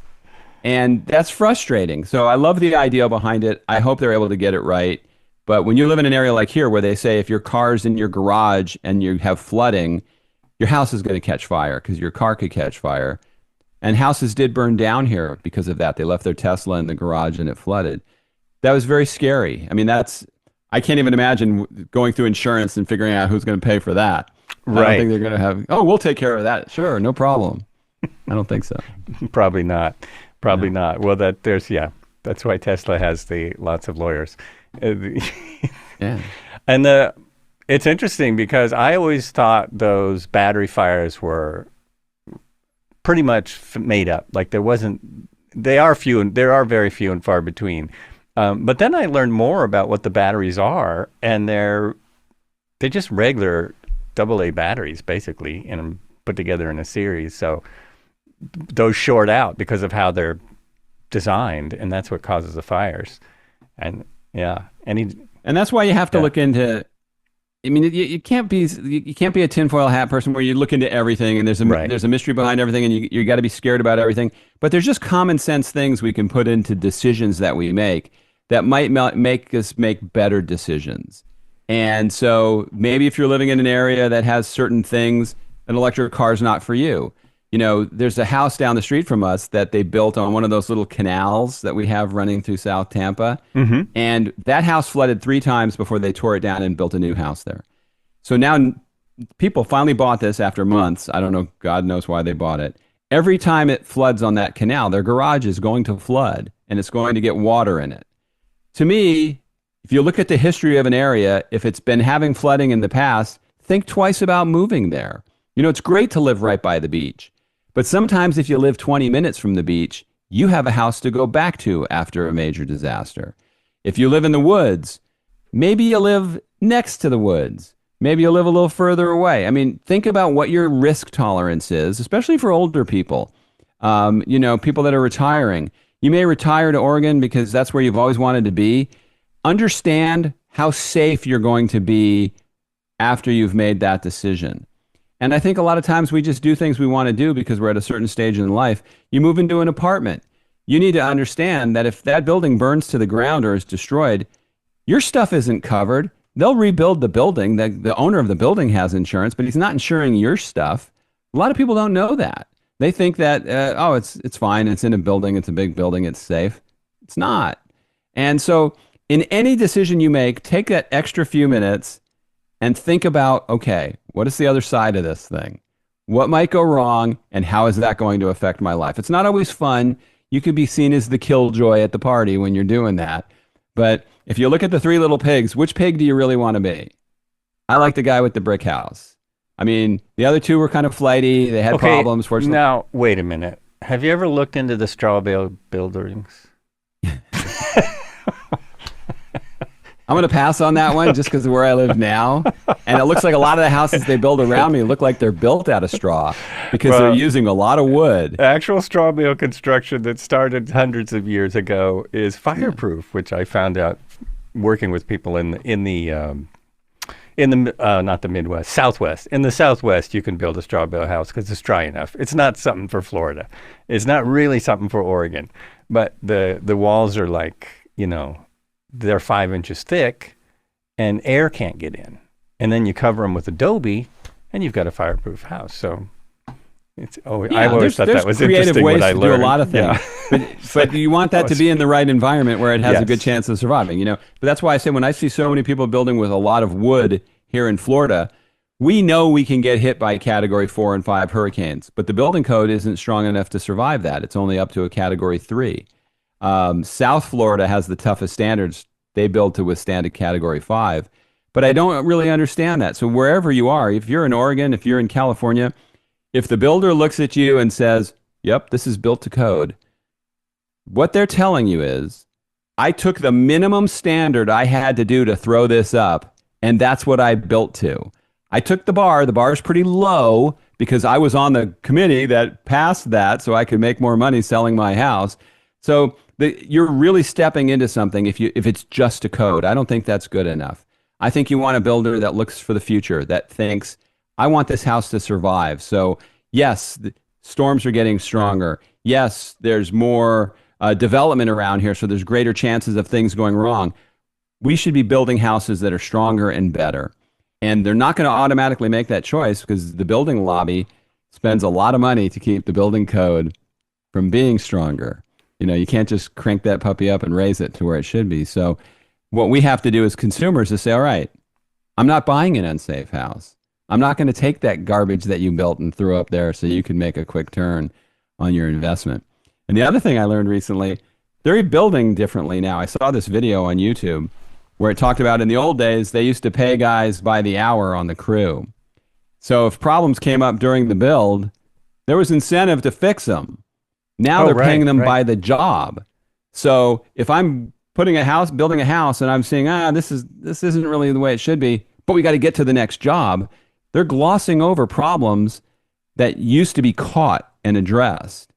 And that's frustrating. So I love the idea behind it. I hope they're able to get it right. But when you live in an area like here where they say if your car's in your garage and you have flooding, your house is going to catch fire because your car could catch fire. And houses did burn down here because of that. They left their Tesla in the garage and it flooded. That was very scary. I mean, I can't even imagine going through insurance and figuring out who's going to pay for that. Right. I don't think they're going to have, we'll take care of that. Sure, no problem. I don't think so. Probably not. Not. Well, that's why Tesla has lots of lawyers. Yeah. And it's interesting because I always thought those battery fires were pretty much made up. Like there are very few and far between. But then I learned more about what the batteries are, and they're just regular AA batteries, basically, and put together in a series. So those short out because of how they're designed, and that's what causes the fires. And and that's why you have to look into. I mean, you can't be a tinfoil hat person where you look into everything and there's a mystery behind everything, and you got to be scared about everything. But there's just common sense things we can put into decisions that we make that might make us make better decisions. And so maybe if you're living in an area that has certain things, an electric car is not for you. There's a house down the street from us that they built on one of those little canals that we have running through South Tampa. Mm-hmm. And that house flooded 3 times before they tore it down and built a new house there. So now people finally bought this after months. I don't know, God knows why they bought it. Every time it floods on that canal, their garage is going to flood and it's going to get water in it. To me, If you look at the history of an area, if it's been having flooding in the past, think twice about moving there. It's great to live right by the beach. But sometimes if you live 20 minutes from the beach, you have a house to go back to after a major disaster. If you live in the woods, maybe you live next to the woods. Maybe you live a little further away. I mean, think about what your risk tolerance is, especially for older people. People that are retiring. You may retire to Oregon because that's where you've always wanted to be. Understand how safe you're going to be after you've made that decision. And I think a lot of times we just do things we want to do because we're at a certain stage in life. You move into an apartment. You need to understand that if that building burns to the ground or is destroyed, your stuff isn't covered. They'll rebuild the building. The owner of the building has insurance, but he's not insuring your stuff. A lot of people don't know that. They think that, it's fine. It's in a building. It's a big building. It's safe. It's not. And so in any decision you make, take that extra few minutes and think about, okay, what is the other side of this thing? What might go wrong, and how is that going to affect my life? It's not always fun. You could be seen as the killjoy at the party when you're doing that. But if you look at the three little pigs, which pig do you really want to be? I like the guy with the brick house. I mean, the other two were kind of flighty. They had problems. Fortunately. Now, wait a minute. Have you ever looked into the straw bale buildings? I'm going to pass on that one just because of where I live now. And it looks like a lot of the houses they build around me look like they're built out of straw because they're using a lot of wood. Actual straw bale construction that started hundreds of years ago is fireproof, which I found out working with people in the not the Midwest, Southwest. In the Southwest, you can build a straw bale house because it's dry enough. It's not something for Florida. It's not really something for Oregon. But the walls are like, they're 5 inches thick and air can't get in. And then you cover them with adobe and you've got a fireproof house. So I always thought that was interesting what I learned. There's creative ways to do a lot of things. But you want that to be in the right environment where it has a good chance of surviving, But that's why I say when I see so many people building with a lot of wood here in Florida, we know we can get hit by Category 4 and 5 hurricanes, but the building code isn't strong enough to survive that. It's only up to a Category 3. South Florida has the toughest standards. They build to withstand a Category 5. But I don't really understand that. So wherever you are, if you're in Oregon, if you're in California, if the builder looks at you and says, yep, this is built to code, what they're telling you is, I took the minimum standard I had to do to throw this up, and that's what I built to. I took the bar. The bar is pretty low because I was on the committee that passed that so I could make more money selling my house. So you're really stepping into something if it's just a code. I don't think that's good enough. I think you want a builder that looks for the future, that thinks, I want this house to survive. So yes, the storms are getting stronger. Yes, there's more development around here, so there's greater chances of things going wrong. We should be building houses that are stronger and better. And they're not going to automatically make that choice because the building lobby spends a lot of money to keep the building code from being stronger. You can't just crank that puppy up and raise it to where it should be. So what we have to do as consumers is say, all right, I'm not buying an unsafe house. I'm not going to take that garbage that you built and threw up there so you can make a quick turn on your investment. And the other thing I learned recently, they're building differently now. I saw this video on YouTube where it talked about in the old days, they used to pay guys by the hour on the crew. So if problems came up during the build, there was incentive to fix them. Now they're paying them by the job. So if I'm building a house, and I'm seeing, this isn't really the way it should be, but we got to get to the next job, they're glossing over problems that used to be caught and addressed.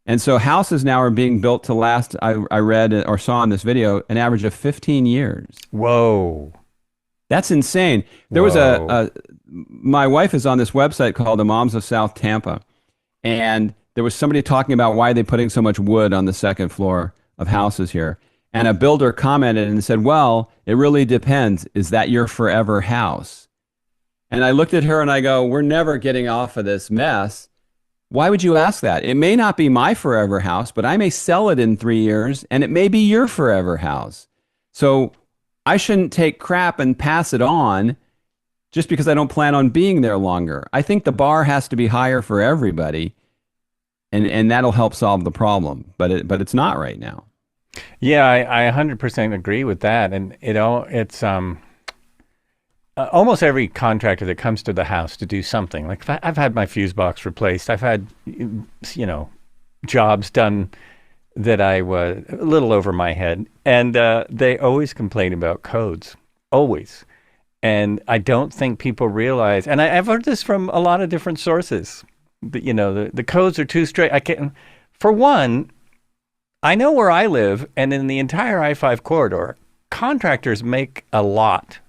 And so houses now are being built to last, I read or saw in this video, an average of 15 years. Whoa. That's insane. There was my wife is on this website called the Moms of South Tampa. And there was somebody talking about why they're putting so much wood on the second floor of houses here. And a builder commented and said, well, it really depends. Is that your forever house? And I looked at her and I go, we're never getting off of this mess. Why would you ask that? It may not be my forever house, but I may sell it in 3 years and it may be your forever house. So I shouldn't take crap and pass it on just because I don't plan on being there longer. I think the bar has to be higher for everybody. And that'll help solve the problem, but it's not right now. Yeah, I 100% agree with that. And it's almost every contractor that comes to the house to do something. Like I've had my fuse box replaced. I've had, jobs done that I was a little over my head, and they always complain about codes, always. And I don't think people realize, and I've heard this from a lot of different sources, that, the codes are too strict. For one, I know where I live, and in the entire I-5 corridor, contractors make a lot.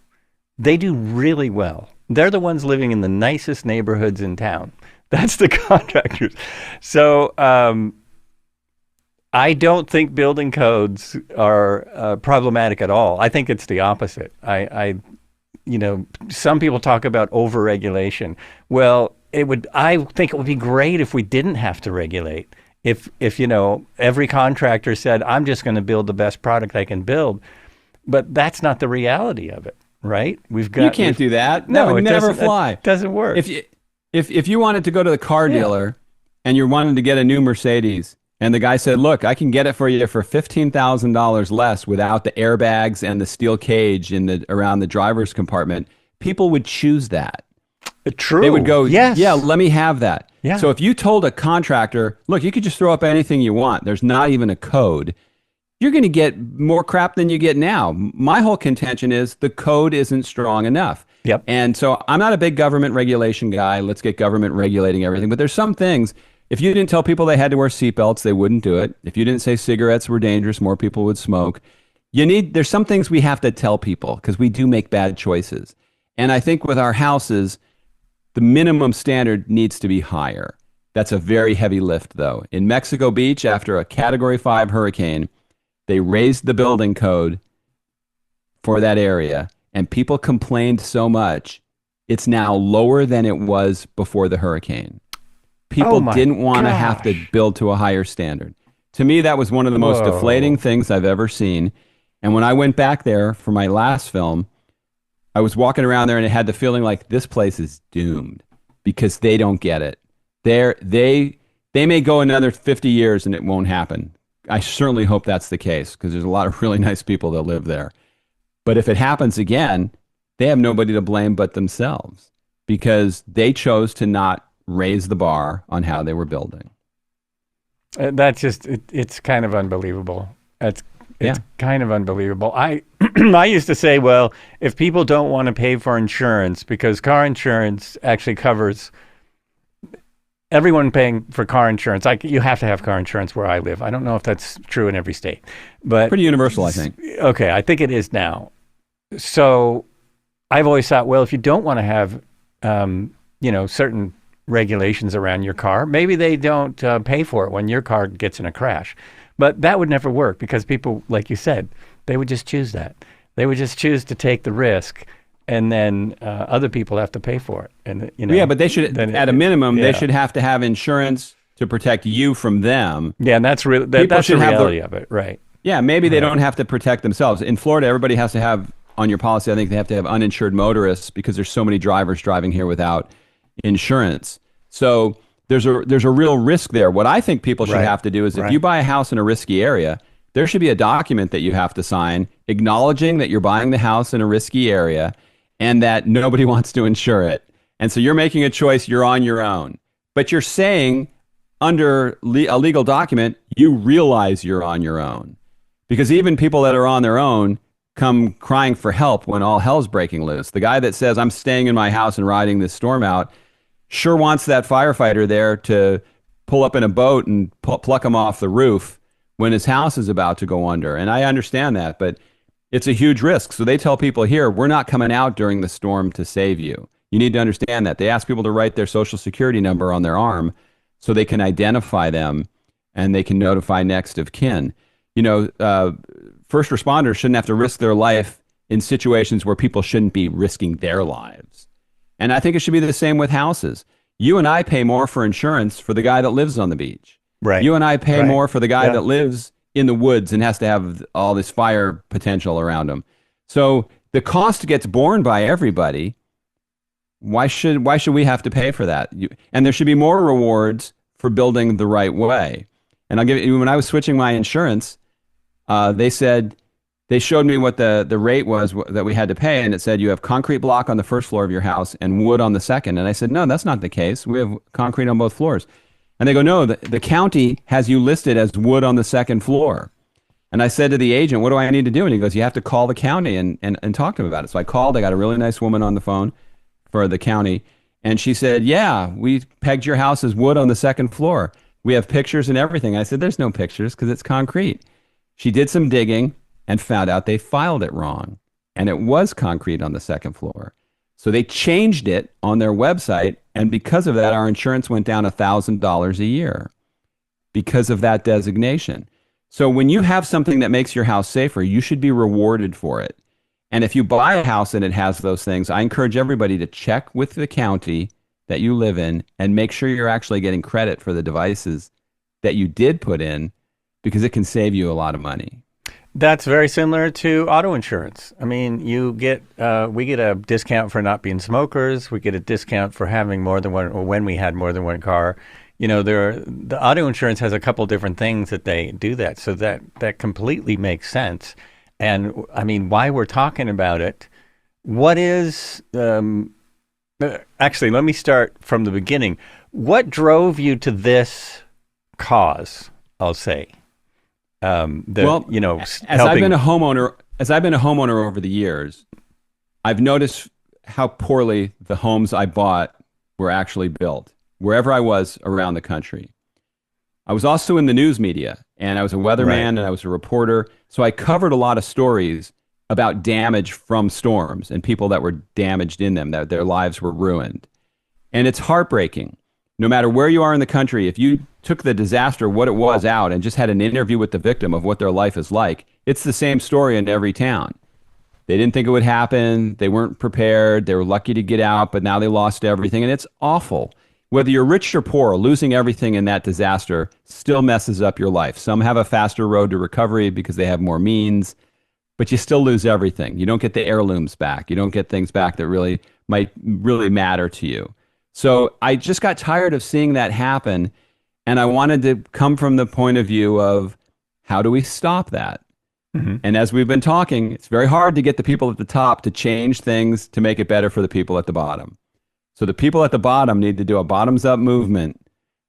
They do really well. They're the ones living in the nicest neighborhoods in town. That's the contractors. So I don't think building codes are problematic at all. I think it's the opposite. Some people talk about overregulation. Well, I think it would be great if we didn't have to regulate. If every contractor said, I'm just going to build the best product I can build. But that's not the reality of it, right? You can't do that. No, that would never fly. It doesn't work. If you wanted to go to the car dealer and you're wanting to get a new Mercedes, and the guy said, look, I can get it for you for $15,000 less without the airbags and the steel cage around the driver's compartment, people would choose that. True. They would go, yes. Yeah, let me have that. Yeah. So if you told a contractor, look, you could just throw up anything you want. There's not even a code. You're going to get more crap than you get now. My whole contention is the code isn't strong enough. Yep. And so I'm not a big government regulation guy. Let's get government regulating everything. But there's some things, if you didn't tell people they had to wear seatbelts, they wouldn't do it. If you didn't say cigarettes were dangerous, more people would smoke. There's some things we have to tell people because we do make bad choices. And I think with our houses, the minimum standard needs to be higher. That's a very heavy lift, though. In Mexico Beach, after a Category 5 hurricane, they raised the building code for that area, and people complained so much, it's now lower than it was before the hurricane. People didn't want to have to build to a higher standard. To me, that was one of the most deflating things I've ever seen. And when I went back there for my last film, I was walking around there and it had the feeling like this place is doomed because they don't get it. They may go another 50 years and it won't happen. I certainly hope that's the case because there's a lot of really nice people that live there. But if it happens again, they have nobody to blame but themselves because they chose to not raise the bar on how they were building. That's just, it's kind of unbelievable. It's kind of unbelievable. I used to say, well, if people don't want to pay for insurance, because car insurance actually covers everyone paying for car insurance. You have to have car insurance where I live. I don't know if that's true in every state, but pretty universal, I think. Okay, I think it is now. So I've always thought, well, if you don't want to have, certain regulations around your car, maybe they don't pay for it when your car gets in a crash. But that would never work because people, like you said, they would just choose that. They would just choose to take the risk, and then other people have to pay for it. And yeah, but they should, at a minimum, they should have to have insurance to protect you from them. Yeah, and that's really that's the reality of it, right? Yeah, maybe they don't have to protect themselves. In Florida, everybody has to have on your policy. I think they have to have uninsured motorists because there's so many drivers driving here without insurance. So there's a real risk there. What I think people should have to do is if you buy a house in a risky area, there should be a document that you have to sign acknowledging that you're buying the house in a risky area and that nobody wants to insure it. And so you're making a choice, you're on your own. But you're saying under a legal document, you realize you're on your own. Because even people that are on their own come crying for help when all hell's breaking loose. The guy that says, I'm staying in my house and riding this storm out, sure wants that firefighter there to pull up in a boat and pluck him off the roof when his house is about to go under. And I understand that, but it's a huge risk. So they tell people here, we're not coming out during the storm to save you. You need to understand that. They ask people to write their social security number on their arm so they can identify them and they can notify next of kin. First responders shouldn't have to risk their life in situations where people shouldn't be risking their lives. And I think it should be the same with houses. You and I pay more for insurance for the guy that lives on the beach. Right. You and I pay more for the guy that lives in the woods and has to have all this fire potential around him. So the cost gets borne by everybody. Why should we have to pay for that? And there should be more rewards for building the right way. And I'll give you, when I was switching my insurance, They showed me what the rate was that we had to pay, and it said you have concrete block on the first floor of your house and wood on the second. And I said, no, that's not the case. We have concrete on both floors. And they go, no, the county has you listed as wood on the second floor. And I said to the agent, what do I need to do? And he goes, you have to call the county and talk to them about it. So I called. I got a really nice woman on the phone for the county. And she said, yeah, we pegged your house as wood on the second floor. We have pictures and everything. I said, there's no pictures because it's concrete. She did some digging and found out they filed it wrong. And it was concrete on the second floor. So they changed it on their website. And because of that, our insurance went down $1,000 a year because of that designation. So when you have something that makes your house safer, you should be rewarded for it. And if you buy a house and it has those things, I encourage everybody to check with the county that you live in and make sure you're actually getting credit for the devices that you did put in, because it can save you a lot of money. That's very similar to auto insurance. I mean, we get a discount for not being smokers. We get a discount for having more than one, or when we had more than one car. You know, the auto insurance has a couple different things that they do that. So that completely makes sense. And I mean, why we're talking about it, what is, actually, let me start from the beginning. What drove you to this cause, I'll say? As I've been a homeowner over the years, I've noticed how poorly the homes I bought were actually built wherever I was around the country. I was also in the news media, and I was a weatherman, right, and I was a reporter. So I covered a lot of stories about damage from storms and people that were damaged in them, that their lives were ruined. And it's heartbreaking. No matter where you are in the country, if you took the disaster, what it was out, and just had an interview with the victim of what their life is like, it's the same story in every town. They didn't think it would happen. They weren't prepared. They were lucky to get out, but now they lost everything. And it's awful. Whether you're rich or poor, losing everything in that disaster still messes up your life. Some have a faster road to recovery because they have more means, but you still lose everything. You don't get the heirlooms back. You don't get things back that really might really matter to you. So I just got tired of seeing that happen, and I wanted to come from the point of view of how do we stop that? Mm-hmm. And as we've been talking, it's very hard to get the people at the top to change things to make it better for the people at the bottom. So the people at the bottom need to do a bottoms-up movement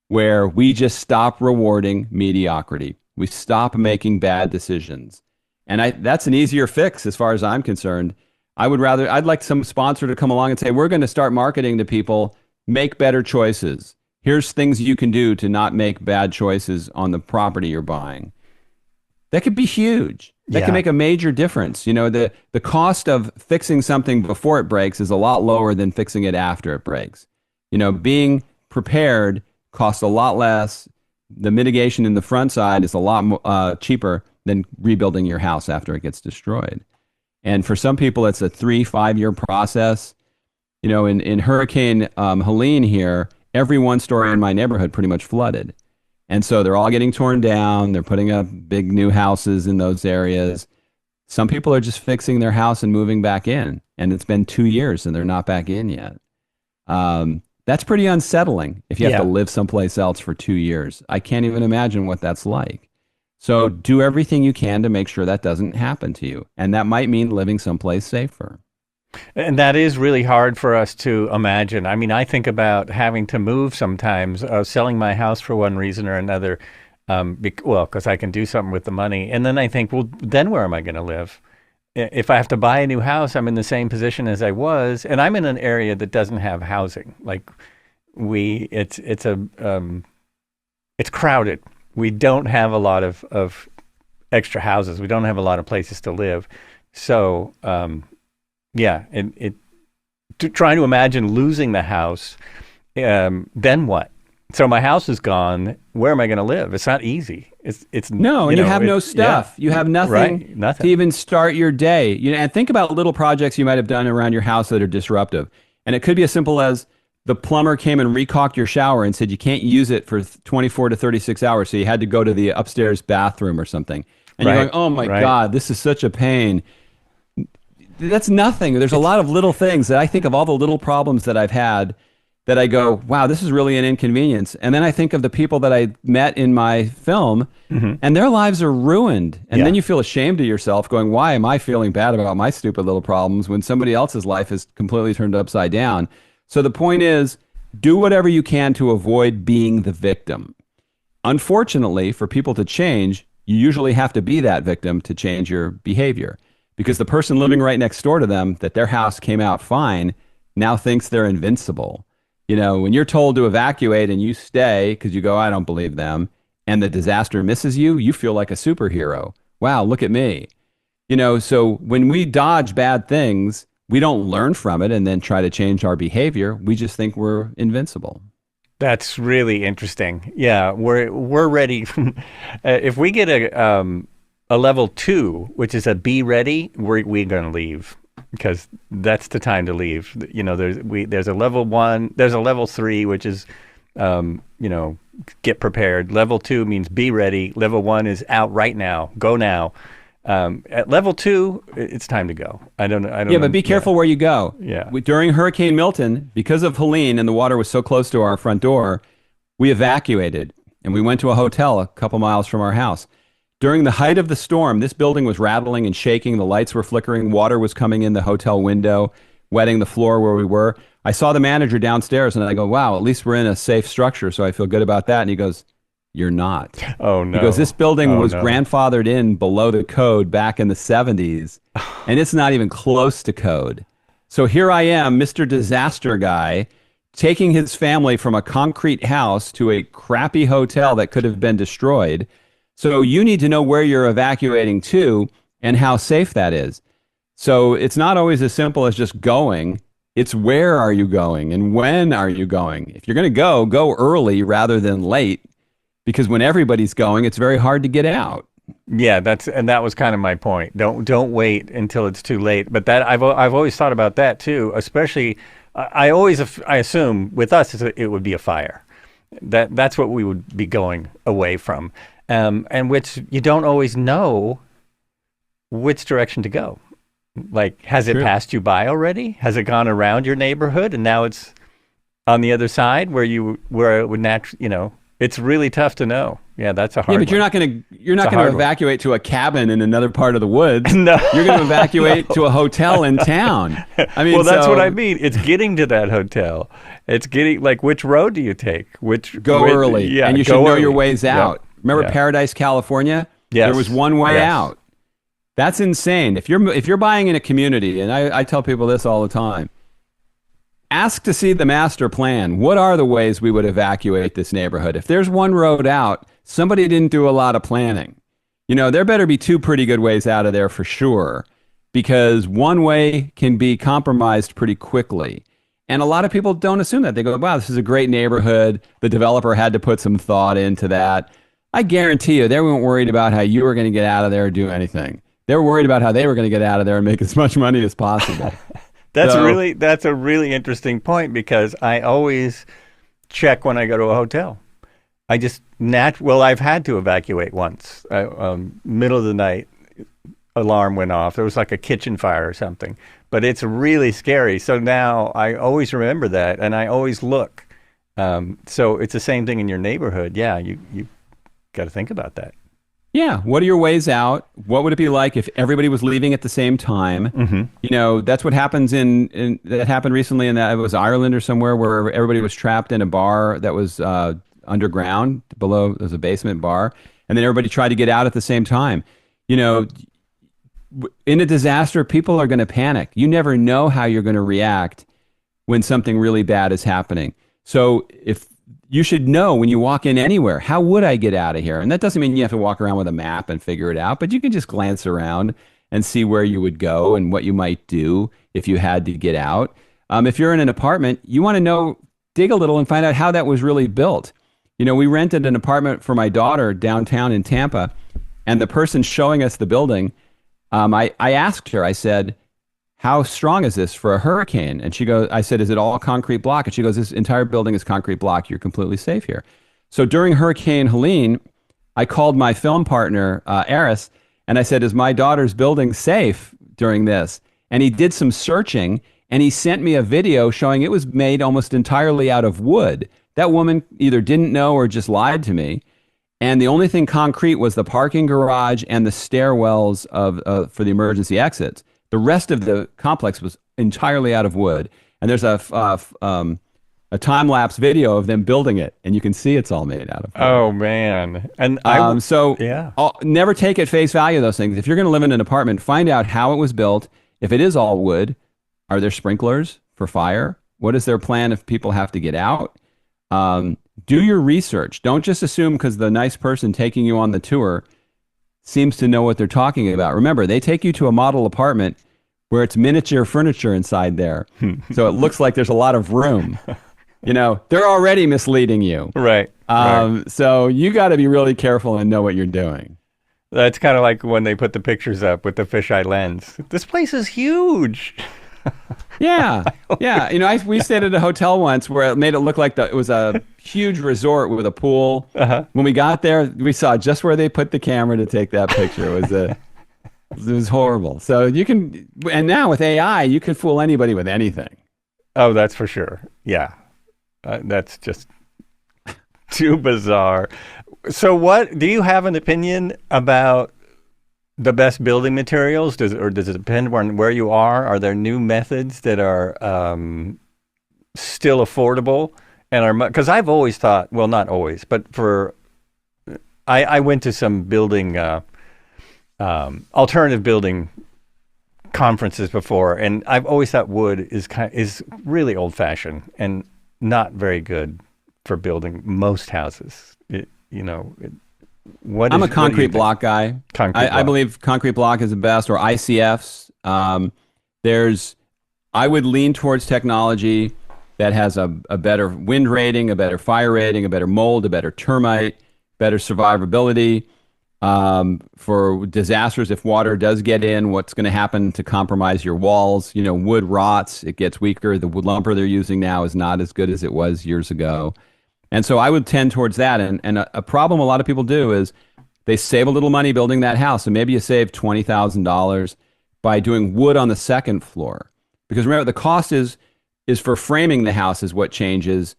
where we just stop rewarding mediocrity. We stop making bad decisions. And that's an easier fix as far as I'm concerned. I'd like some sponsor to come along and say, we're going to start marketing to people, make better choices. Here's things you can do to not make bad choices on the property you're buying. That could be huge. That can make a major difference. You know, the cost of fixing something before it breaks is a lot lower than fixing it after it breaks. You know, being prepared costs a lot less. The mitigation in the front side is a lot cheaper than rebuilding your house after it gets destroyed. And for some people, it's a 3-5 year process. You know, in Hurricane Helene here, every one-story in my neighborhood pretty much flooded. And so they're all getting torn down. They're putting up big new houses in those areas. Some people are just fixing their house and moving back in. And it's been 2 years and they're not back in yet. That's pretty unsettling if you have to live someplace else for 2 years. I can't even imagine what that's like. So do everything you can to make sure that doesn't happen to you. And that might mean living someplace safer. And that is really hard for us to imagine. I mean, I think about having to move sometimes, selling my house for one reason or another, because I can do something with the money. And then I think, well, then where am I going to live? If I have to buy a new house, I'm in the same position as I was. And I'm in an area that doesn't have housing. Like it's crowded. We don't have a lot of extra houses. We don't have a lot of places to live. So, trying to imagine losing the house, then what? So my house is gone. Where am I going to live? It's not easy. It's no, and you have no stuff. You have nothing, nothing to even start your day. You know, and think about little projects you might have done around your house that are disruptive. And it could be as simple as the plumber came and recaulked your shower and said you can't use it for 24 to 36 hours, so you had to go to the upstairs bathroom or something. And you're going, oh my God, this is such a pain. That's nothing. There's a lot of little things that I think of all the little problems that I've had that I go, wow, this is really an inconvenience. And then I think of the people that I met in my film, and their lives are ruined. And then you feel ashamed of yourself going, why am I feeling bad about my stupid little problems when somebody else's life is completely turned upside down? So the point is, do whatever you can to avoid being the victim. Unfortunately, for people to change, you usually have to be that victim to change your behavior, because the person living right next door to them, that their house came out fine, now thinks they're invincible. You know, when you're told to evacuate and you stay because you go, I don't believe them, and the disaster misses you, you feel like a superhero. Wow, look at me. You know, so when we dodge bad things, we don't learn from it and then try to change our behavior. We just think we're invincible. That's really interesting. Yeah, we're ready. If we get a level 2, which is a be ready, we're going to leave, because that's the time to leave. You know, there's a level 1, there's a level 3, which is, you know, get prepared. Level 2 means be ready. Level 1 is out right now, go now. At level 2, it's time to go. I don't know. Yeah, but be careful where you go. Yeah. During Hurricane Milton, because of Helene and the water was so close to our front door, we evacuated and we went to a hotel a couple miles from our house. During the height of the storm, this building was rattling and shaking. The lights were flickering. Water was coming in the hotel window, wetting the floor where we were. I saw the manager downstairs and I go, wow, at least we're in a safe structure, so I feel good about that. And he goes, you're not. Oh, no. Because this building was grandfathered in below the code back in the 70s, and it's not even close to code. So here I am, Mr. Disaster Guy, taking his family from a concrete house to a crappy hotel that could have been destroyed. So you need to know where you're evacuating to and how safe that is. So it's not always as simple as just going. It's where are you going and when are you going? If you're going to go early rather than late, because when everybody's going, it's very hard to get out. Yeah, that was kind of my point. Don't wait until it's too late. But that I've always thought about that too. Especially, I assume with us it would be a fire. That's what we would be going away from, and which you don't always know which direction to go. Like, has it passed you by already? Has it gone around your neighborhood and now it's on the other side where it would naturally, you know? It's really tough to know. Yeah, that's a hard one. Yeah, but you're not going to evacuate to a cabin in another part of the woods. No. You're going to evacuate to a hotel in town. I mean, well, that's what I mean. It's getting to that hotel. It's getting, like, which road do you take? Go early. Yeah, and you should know your ways out. Yeah. Remember Paradise, California? Yes. There was one way out. That's insane. If you're buying in a community, and I tell people this all the time, ask to see the master plan. What are the ways we would evacuate this neighborhood? If there's one road out, somebody didn't do a lot of planning. You know, there better be 2 pretty good ways out of there for sure, because one way can be compromised pretty quickly. And a lot of people don't assume that. They go, wow, this is a great neighborhood. The developer had to put some thought into that. I guarantee you, they weren't worried about how you were going to get out of there or do anything. They were worried about how they were going to get out of there and make as much money as possible. That's a really interesting point, because I always check when I go to a hotel. I just I've had to evacuate once. Middle of the night, alarm went off. There was like a kitchen fire or something, but it's really scary. So now I always remember that, and I always look. So it's the same thing in your neighborhood. Yeah, you got to think about that. Yeah. What are your ways out? What would it be like if everybody was leaving at the same time? Mm-hmm. You know, that's what happens that happened recently it was Ireland or somewhere, where everybody was trapped in a bar that was underground below. There's a basement bar. And then everybody tried to get out at the same time. You know, in a disaster, people are going to panic. You never know how you're going to react when something really bad is happening. So you should know when you walk in anywhere, how would I get out of here? And that doesn't mean you have to walk around with a map and figure it out, but you can just glance around and see where you would go and what you might do if you had to get out. If you're in an apartment, you want to dig a little and find out how that was really built. You know, we rented an apartment for my daughter downtown in Tampa, and the person showing us the building, I asked her, I said, how strong is this for a hurricane? And I said, is it all concrete block? And she goes, this entire building is concrete block. You're completely safe here. So during Hurricane Helene, I called my film partner, Eris, and I said, is my daughter's building safe during this? And he did some searching, And he sent me a video showing it was made almost entirely out of wood. That woman either didn't know or just lied to me. And the only thing concrete was the parking garage and the stairwells for the emergency exits. The rest of the complex was entirely out of wood. And there's a time-lapse video of them building it, and you can see it's all made out of wood. Oh, man. And never take at face value those things. If you're going to live in an apartment, find out how it was built. If it is all wood, are there sprinklers for fire? What is their plan if people have to get out? Do your research. Don't just assume because the nice person taking you on the tour seems to know what they're talking about. Remember, they take you to a model apartment where it's miniature furniture inside there. So it looks like there's a lot of room. They're already misleading you. Right. So you got to be really careful and know what you're doing. That's kind of like when they put the pictures up with the fisheye lens. This place is huge. Yeah. We stayed at a hotel once where it made it look like it was a huge resort with a pool. Uh-huh. When we got there, we saw just where they put the camera to take that picture. It was horrible. So and now with AI, you can fool anybody with anything. Oh, that's for sure. Yeah. That's just too bizarre. So do you have an opinion about the best building materials? Does it depend on where you are? Are there new methods that are still affordable and are, because I've always thought, well, not always, but I went to some building alternative building conferences before, and I've always thought wood is really old fashioned and not very good for building most houses. I'm a concrete block guy. I believe concrete block is the best, or ICFs. I would lean towards technology that has a better wind rating, a better fire rating, a better mold, a better termite, better survivability for disasters. If water does get in, what's going to happen to compromise your walls? Wood rots, it gets weaker. The wood lumber they're using now is not as good as it was years ago. And so I would tend towards that. And a problem a lot of people do is they save a little money building that house. And maybe you save $20,000 by doing wood on the second floor. Because remember, the cost is for framing the house is what changes.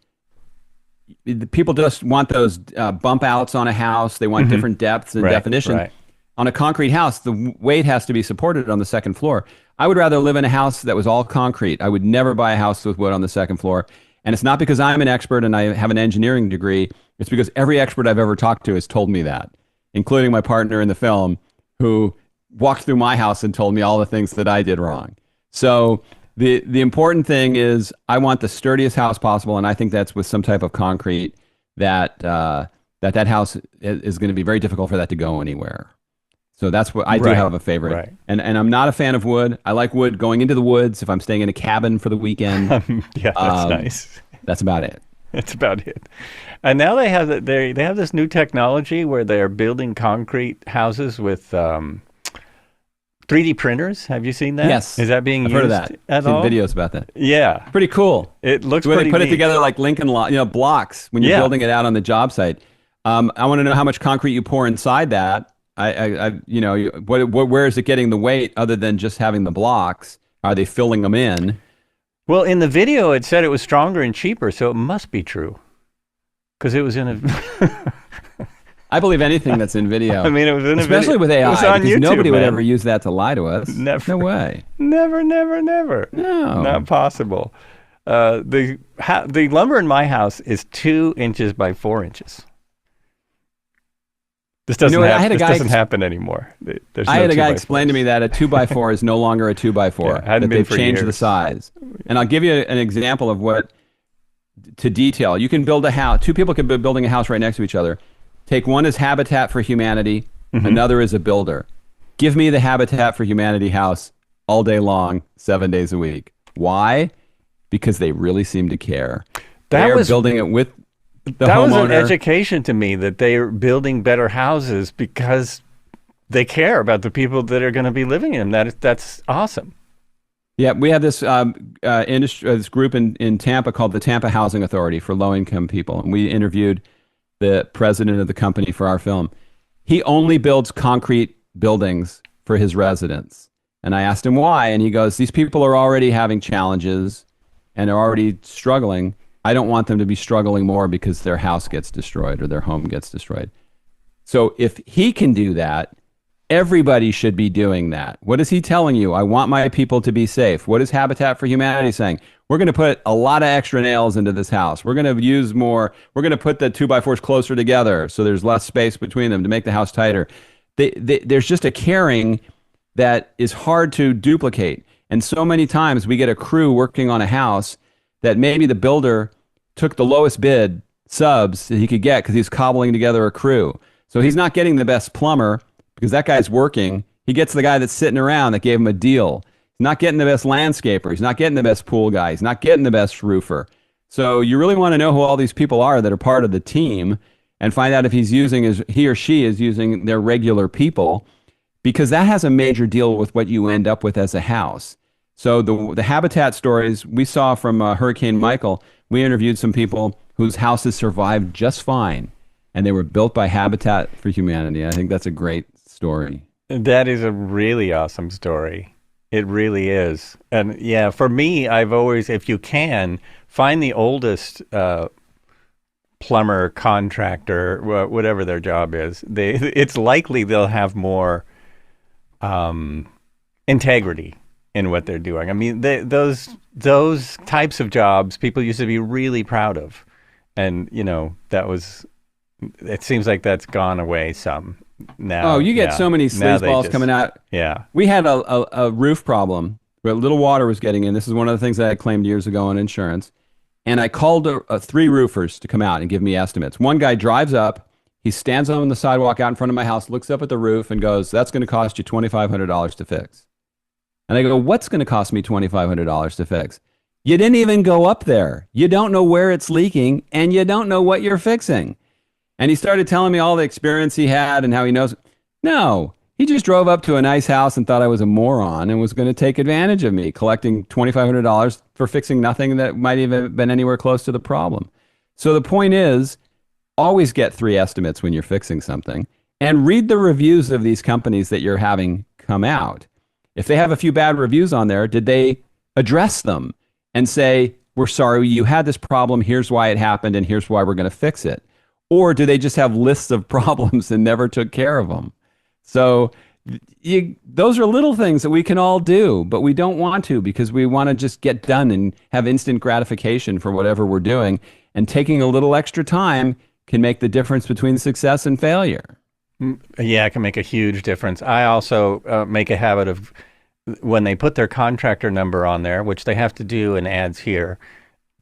People just want those bump outs on a house. They want different depths and definition. Right. On a concrete house, the weight has to be supported on the second floor. I would rather live in a house that was all concrete. I would never buy a house with wood on the second floor. And it's not because I'm an expert and I have an engineering degree. It's because every expert I've ever talked to has told me that, including my partner in the film, who walked through my house and told me all the things that I did wrong. So the important thing is I want the sturdiest house possible, and I think that's with some type of concrete that house is going to be very difficult for that to go anywhere. So that's what I do have a favorite. Right. And I'm not a fan of wood. I like wood going into the woods if I'm staying in a cabin for the weekend. Yeah, that's nice. That's about it. That's about it. And now they have this new technology where they're building concrete houses with 3D printers. Have you seen that? Yes. Is that being used? I've heard of that. I've seen videos about that. Yeah. Pretty cool. It looks pretty pretty They put neat. it together like Lincoln blocks when you're building it out on the job site. I want to know how much concrete you pour inside that. Where is it getting the weight other than just having the blocks? Are they filling them in? Well, in the video, it said it was stronger and cheaper, so it must be true. Because it was in a... I believe anything that's in video. I mean, it was in a video. Especially with AI, it was on because YouTube, nobody would man. ever use that to lie to us. Never. No way. Never. No. Not possible. The lumber in my house is 2 inches by 4 inches. This doesn't happen anymore. I had a guy explain to me that a 2x4 is no longer a 2x4. Yeah, that they've changed years. the size. And I'll give you an example of what to detail. You can build a house. Two people can be building a house right next to each other. Take one as Habitat for Humanity, another as a builder. Give me the Habitat for Humanity house all day long, 7 days a week. Why? Because they really seem to care. They're building it with the that homeowner. Was an education to me that they're building better houses because they care about the people that are going to be living in them. That's awesome. Yeah, we have this this group in Tampa called the Tampa Housing Authority for low-income people, and we interviewed the president of the company for our film. He only builds concrete buildings for his residents. And I asked him why, and he goes, these people are already having challenges and are already struggling. I don't want them to be struggling more because their house gets destroyed or their home gets destroyed. So if he can do that, everybody should be doing that. What is he telling you? I want my people to be safe. What is Habitat for Humanity saying? We're going to put a lot of extra nails into this house. We're going to use more. We're going to put the 2x4s closer together so there's less space between them to make the house tighter. There's just a caring that is hard to duplicate. And so many times we get a crew working on a house that maybe the builder took the lowest bid subs that he could get because he's cobbling together a crew. So he's not getting the best plumber because that guy's working. He gets the guy that's sitting around that gave him a deal. He's not getting the best landscaper. He's not getting the best pool guy. He's not getting the best roofer. So you really want to know who all these people are that are part of the team and find out if he or she is using their regular people, because that has a major deal with what you end up with as a house. So the habitat stories we saw from Hurricane Michael, we interviewed some people whose houses survived just fine, and they were built by Habitat for Humanity. I think that's a great story. That is a really awesome story. It really is. And yeah, for me, I've always, if you can, find the oldest plumber, contractor, whatever their job is. It's likely they'll have more integrity in what they're doing. I mean, those types of jobs people used to be really proud of. And, it seems like that's gone away some now. Oh, you get so many sleazeballs coming out. Yeah. We had a roof problem where little water was getting in. This is one of the things that I claimed years ago on insurance. And I called 3 roofers to come out and give me estimates. One guy drives up, he stands on the sidewalk out in front of my house, looks up at the roof and goes, that's going to cost you $2,500 to fix. And I go, what's going to cost me $2,500 to fix? You didn't even go up there. You don't know where it's leaking, and you don't know what you're fixing. And he started telling me all the experience he had and how he knows. No, he just drove up to a nice house and thought I was a moron and was going to take advantage of me, collecting $2,500 for fixing nothing that might even have been anywhere close to the problem. So the point is, always get 3 estimates when you're fixing something, and read the reviews of these companies that you're having come out. If they have a few bad reviews on there, did they address them and say, we're sorry, you had this problem, here's why it happened, and here's why we're going to fix it? Or do they just have lists of problems and never took care of them? So those are little things that we can all do, but we don't want to, because we want to just get done and have instant gratification for whatever we're doing. And taking a little extra time can make the difference between success and failure. Yeah, it can make a huge difference. I also make a habit of, when they put their contractor number on there, which they have to do in ads here,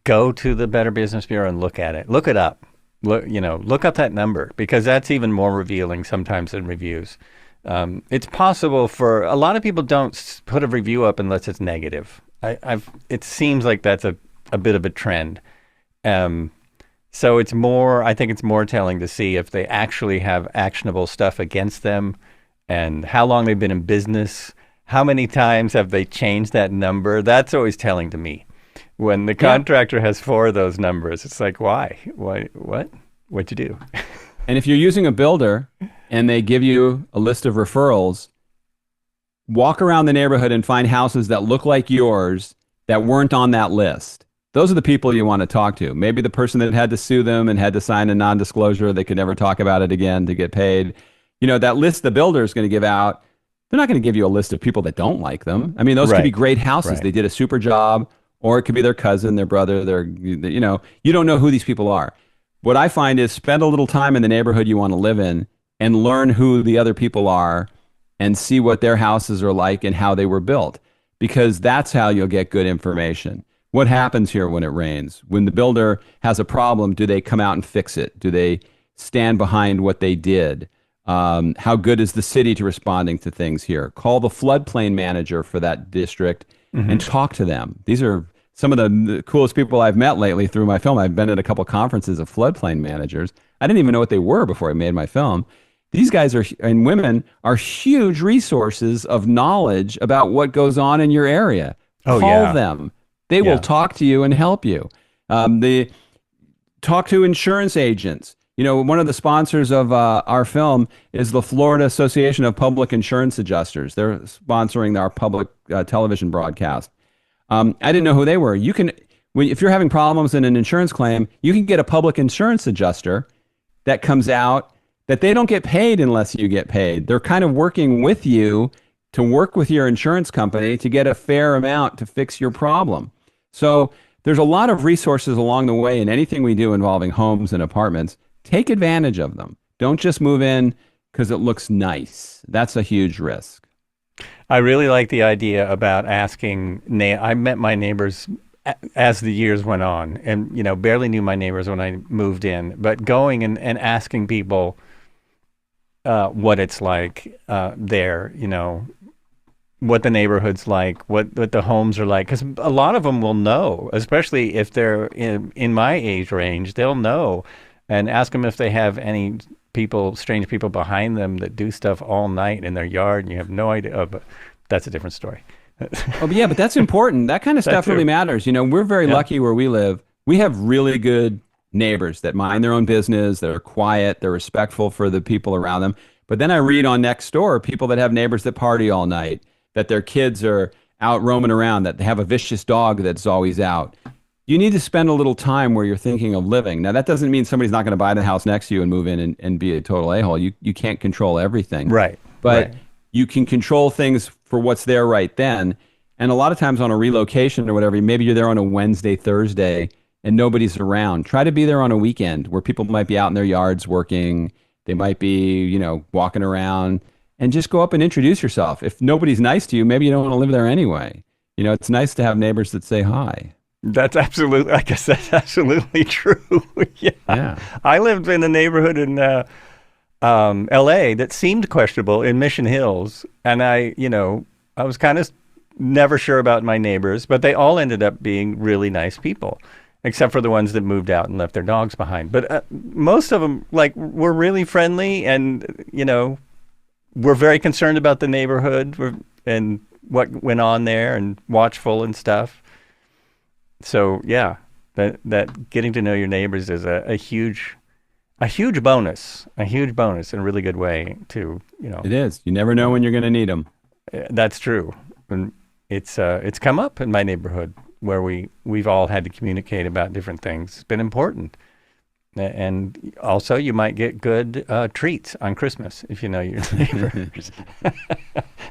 go to the Better Business Bureau and look at it. Look it up. Look up that number, because that's even more revealing sometimes than reviews. It's possible for a lot of people don't put a review up unless it's negative. It seems like that's a bit of a trend. So I think it's more telling to see if they actually have actionable stuff against them, and how long they've been in business. How many times have they changed that number? That's always telling to me. When the contractor has 4 of those numbers, it's like, why? What? What'd you do? And if you're using a builder and they give you a list of referrals, walk around the neighborhood and find houses that look like yours that weren't on that list. Those are the people you want to talk to. Maybe the person that had to sue them and had to sign a non-disclosure, they could never talk about it again to get paid. That list the builder is going to give out, they're not going to give you a list of people that don't like them. I mean, those could be great houses. Right. They did a super job. Or it could be their cousin, their brother, you don't know who these people are. What I find is spend a little time in the neighborhood you want to live in and learn who the other people are and see what their houses are like and how they were built, because that's how you'll get good information. What happens here when it rains? When the builder has a problem, do they come out and fix it? Do they stand behind what they did? How good is the city to responding to things here? Call the floodplain manager for that district and talk to them. These are some of the coolest people I've met lately through my film. I've been at a couple conferences of floodplain managers. I didn't even know what they were before I made my film. These guys and women are huge resources of knowledge about what goes on in your area. Call them. They will talk to you and help you. They talk to insurance agents. One of the sponsors of our film is the Florida Association of Public Insurance Adjusters. They're sponsoring our public television broadcast. I didn't know who they were. If you're having problems in an insurance claim, you can get a public insurance adjuster that comes out that they don't get paid unless you get paid. They're kind of working with you to work with your insurance company to get a fair amount to fix your problem. So there's a lot of resources along the way in anything we do involving homes and apartments. Take advantage of them. Don't just move in because it looks nice. That's a huge risk. I really like the idea about asking. I met my neighbors as the years went on, and barely knew my neighbors when I moved in. But going and asking people what it's like there, what the neighborhood's like, what the homes are like, because a lot of them will know, especially if they're in my age range, they'll know. And ask them if they have any strange people behind them that do stuff all night in their yard, and you have no idea. But that's a different story. But that's important. That kind of stuff really matters. We're very lucky where we live. We have really good neighbors that mind their own business. They're quiet. They're respectful for the people around them. But then I read on Nextdoor people that have neighbors that party all night, that their kids are out roaming around, that they have a vicious dog that's always out. You need to spend a little time where you're thinking of living. Now, that doesn't mean somebody's not going to buy the house next to you and move in and be a total a-hole. You can't control everything. Right. But you can control things for what's there right then. And a lot of times on a relocation or whatever, maybe you're there on a Wednesday, Thursday, and nobody's around. Try to be there on a weekend where people might be out in their yards working. They might be, walking around. And just go up and introduce yourself. If nobody's nice to you, maybe you don't want to live there anyway. It's nice to have neighbors that say hi. That's absolutely, I guess that's absolutely true. Yeah. I lived in a neighborhood in L.A. that seemed questionable in Mission Hills. And I was kind of never sure about my neighbors, but they all ended up being really nice people, except for the ones that moved out and left their dogs behind. But most of them, were really friendly and, were very concerned about the neighborhood and what went on there and watchful and stuff. So that getting to know your neighbors is a huge bonus in a really good way too. It is. You never know when you're going to need them. That's true, and it's come up in my neighborhood where we've all had to communicate about different things. It's been important, and also you might get good treats on Christmas if you know your neighbors.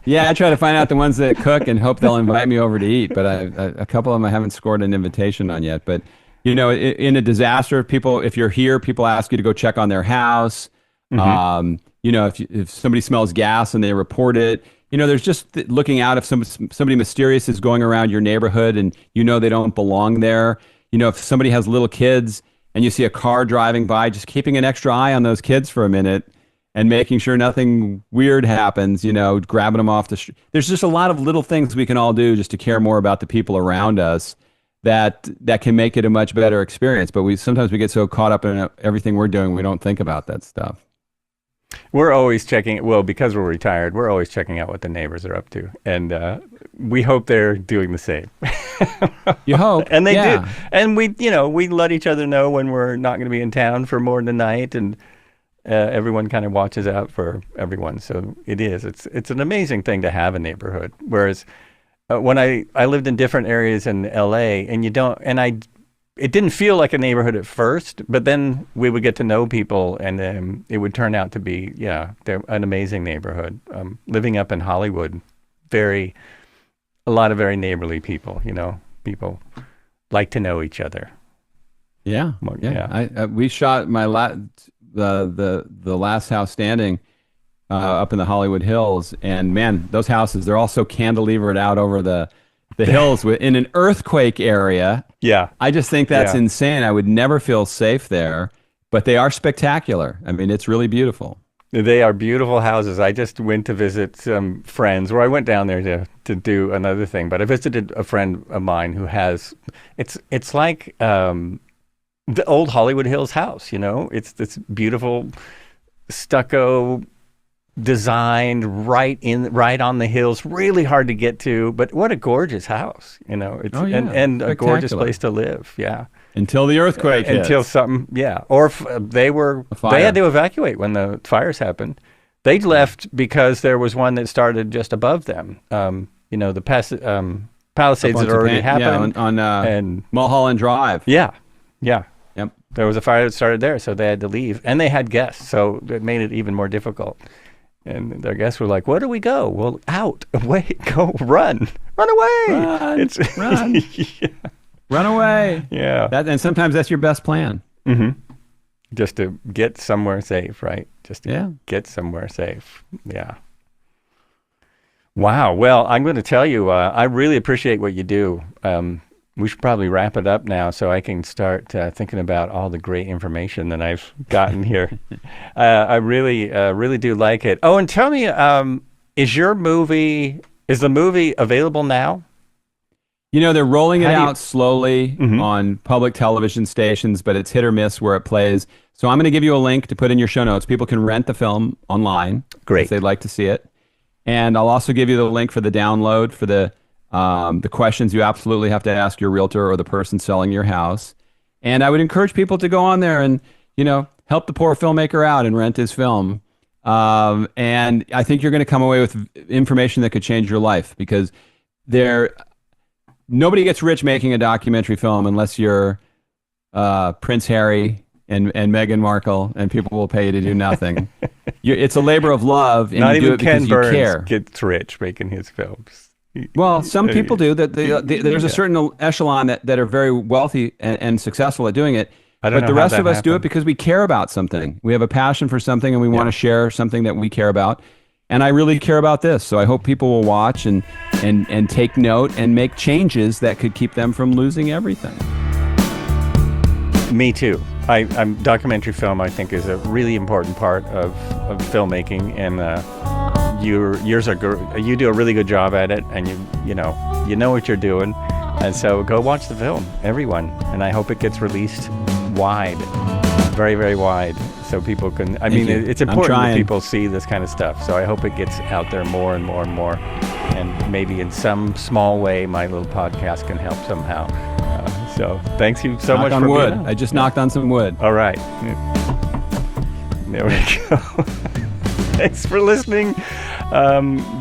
Yeah, I try to find out the ones that cook and hope they'll invite me over to eat. But a couple of them I haven't scored an invitation on yet. But, in a disaster, if you're here, people ask you to go check on their house. Mm-hmm. If somebody smells gas and they report it, there's just looking out if somebody mysterious is going around your neighborhood and they don't belong there. If somebody has little kids and you see a car driving by, just keeping an extra eye on those kids for a minute. And making sure nothing weird happens, grabbing them off the street. There's just a lot of little things we can all do just to care more about the people around us that can make it a much better experience. But sometimes we get so caught up in everything we're doing, we don't think about that stuff. We're always because we're retired, we're always checking out what the neighbors are up to. And we hope they're doing the same. You hope. And they do. And we let each other know when we're not going to be in town for more than a night. And everyone kind of watches out for everyone. So it's an amazing thing to have a neighborhood. Whereas when I lived in different areas in LA and it didn't feel like a neighborhood at first, but then we would get to know people and it would turn out to be, they're an amazing neighborhood. Living up in Hollywood, a lot of very neighborly people, people like to know each other. Yeah. We shot the last house standing up in the Hollywood Hills, and man, those houses, they're all so cantilevered out over the hills in an earthquake area. Yeah. I just think that's insane. I would never feel safe there, but they are spectacular. I mean, it's really beautiful. They are beautiful houses. I just went to visit some friends, where I went down there to do another thing, but I visited a friend of mine who has, it's like the old Hollywood Hills house, it's this beautiful stucco designed right on the hills, really hard to get to, but what a gorgeous house, and a gorgeous place to live. Yeah. Until the earthquake hits. Until something, yeah. Or if they had to evacuate when the fires happened. They left because there was one that started just above them. The Palisades had already happened. Yeah, on Mulholland Drive. Yeah. Yep. There was a fire that started there, so they had to leave. And they had guests, so it made it even more difficult. And their guests were like, where do we go? Well, out. Wait, go, run. Run away. Run. Yeah. Run away. Yeah. And sometimes that's your best plan. Mm-hmm. Just to get somewhere safe, right? Just to Yeah. get somewhere safe. Yeah. Wow. Well, I'm going to tell you, I really appreciate what you do. We should probably wrap it up now so I can start thinking about all the great information that I've gotten here. I really do like it. Oh, and tell me, is the movie available now? They're rolling it out slowly on public television stations, but it's hit or miss where it plays. So I'm going to give you a link to put in your show notes. People can rent the film online if they'd like to see it. And I'll also give you the link for the download for the questions you absolutely have to ask your realtor or the person selling your house. And I would encourage people to go on there and, help the poor filmmaker out and rent his film. And I think you're going to come away with information that could change your life, because nobody gets rich making a documentary film unless you're Prince Harry and Meghan Markle, and people will pay you to do nothing. It's a labor of love, and Not you do even it because Ken you Burns care. Gets rich making his films. Well, some people do. There's a certain echelon that are very wealthy and successful at doing it. But the rest of us do it because we care about something. We have a passion for something, and we want to share something that we care about. And I really care about this, so I hope people will watch and take note and make changes that could keep them from losing everything. Me too. Documentary film, I think, is a really important part of filmmaking, and you do a really good job at it, and you know what you're doing, and so go watch the film, everyone, and I hope it gets released wide, very, very wide, so people can. It's important that people see this kind of stuff, so I hope it gets out there more and more and more, and maybe in some small way, my little podcast can help somehow. So thanks you so much for wood. being on. I just knocked on some wood. All right. There we go. Thanks for listening.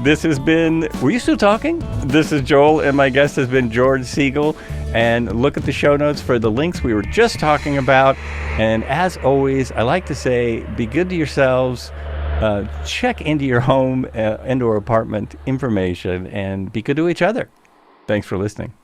This has been, were you still talking? This is Joel, and my guest has been George Siegal. And look at the show notes for the links we were just talking about. And as always, I like to say, be good to yourselves. Check into your home, indoor apartment information, and be good to each other. Thanks for listening.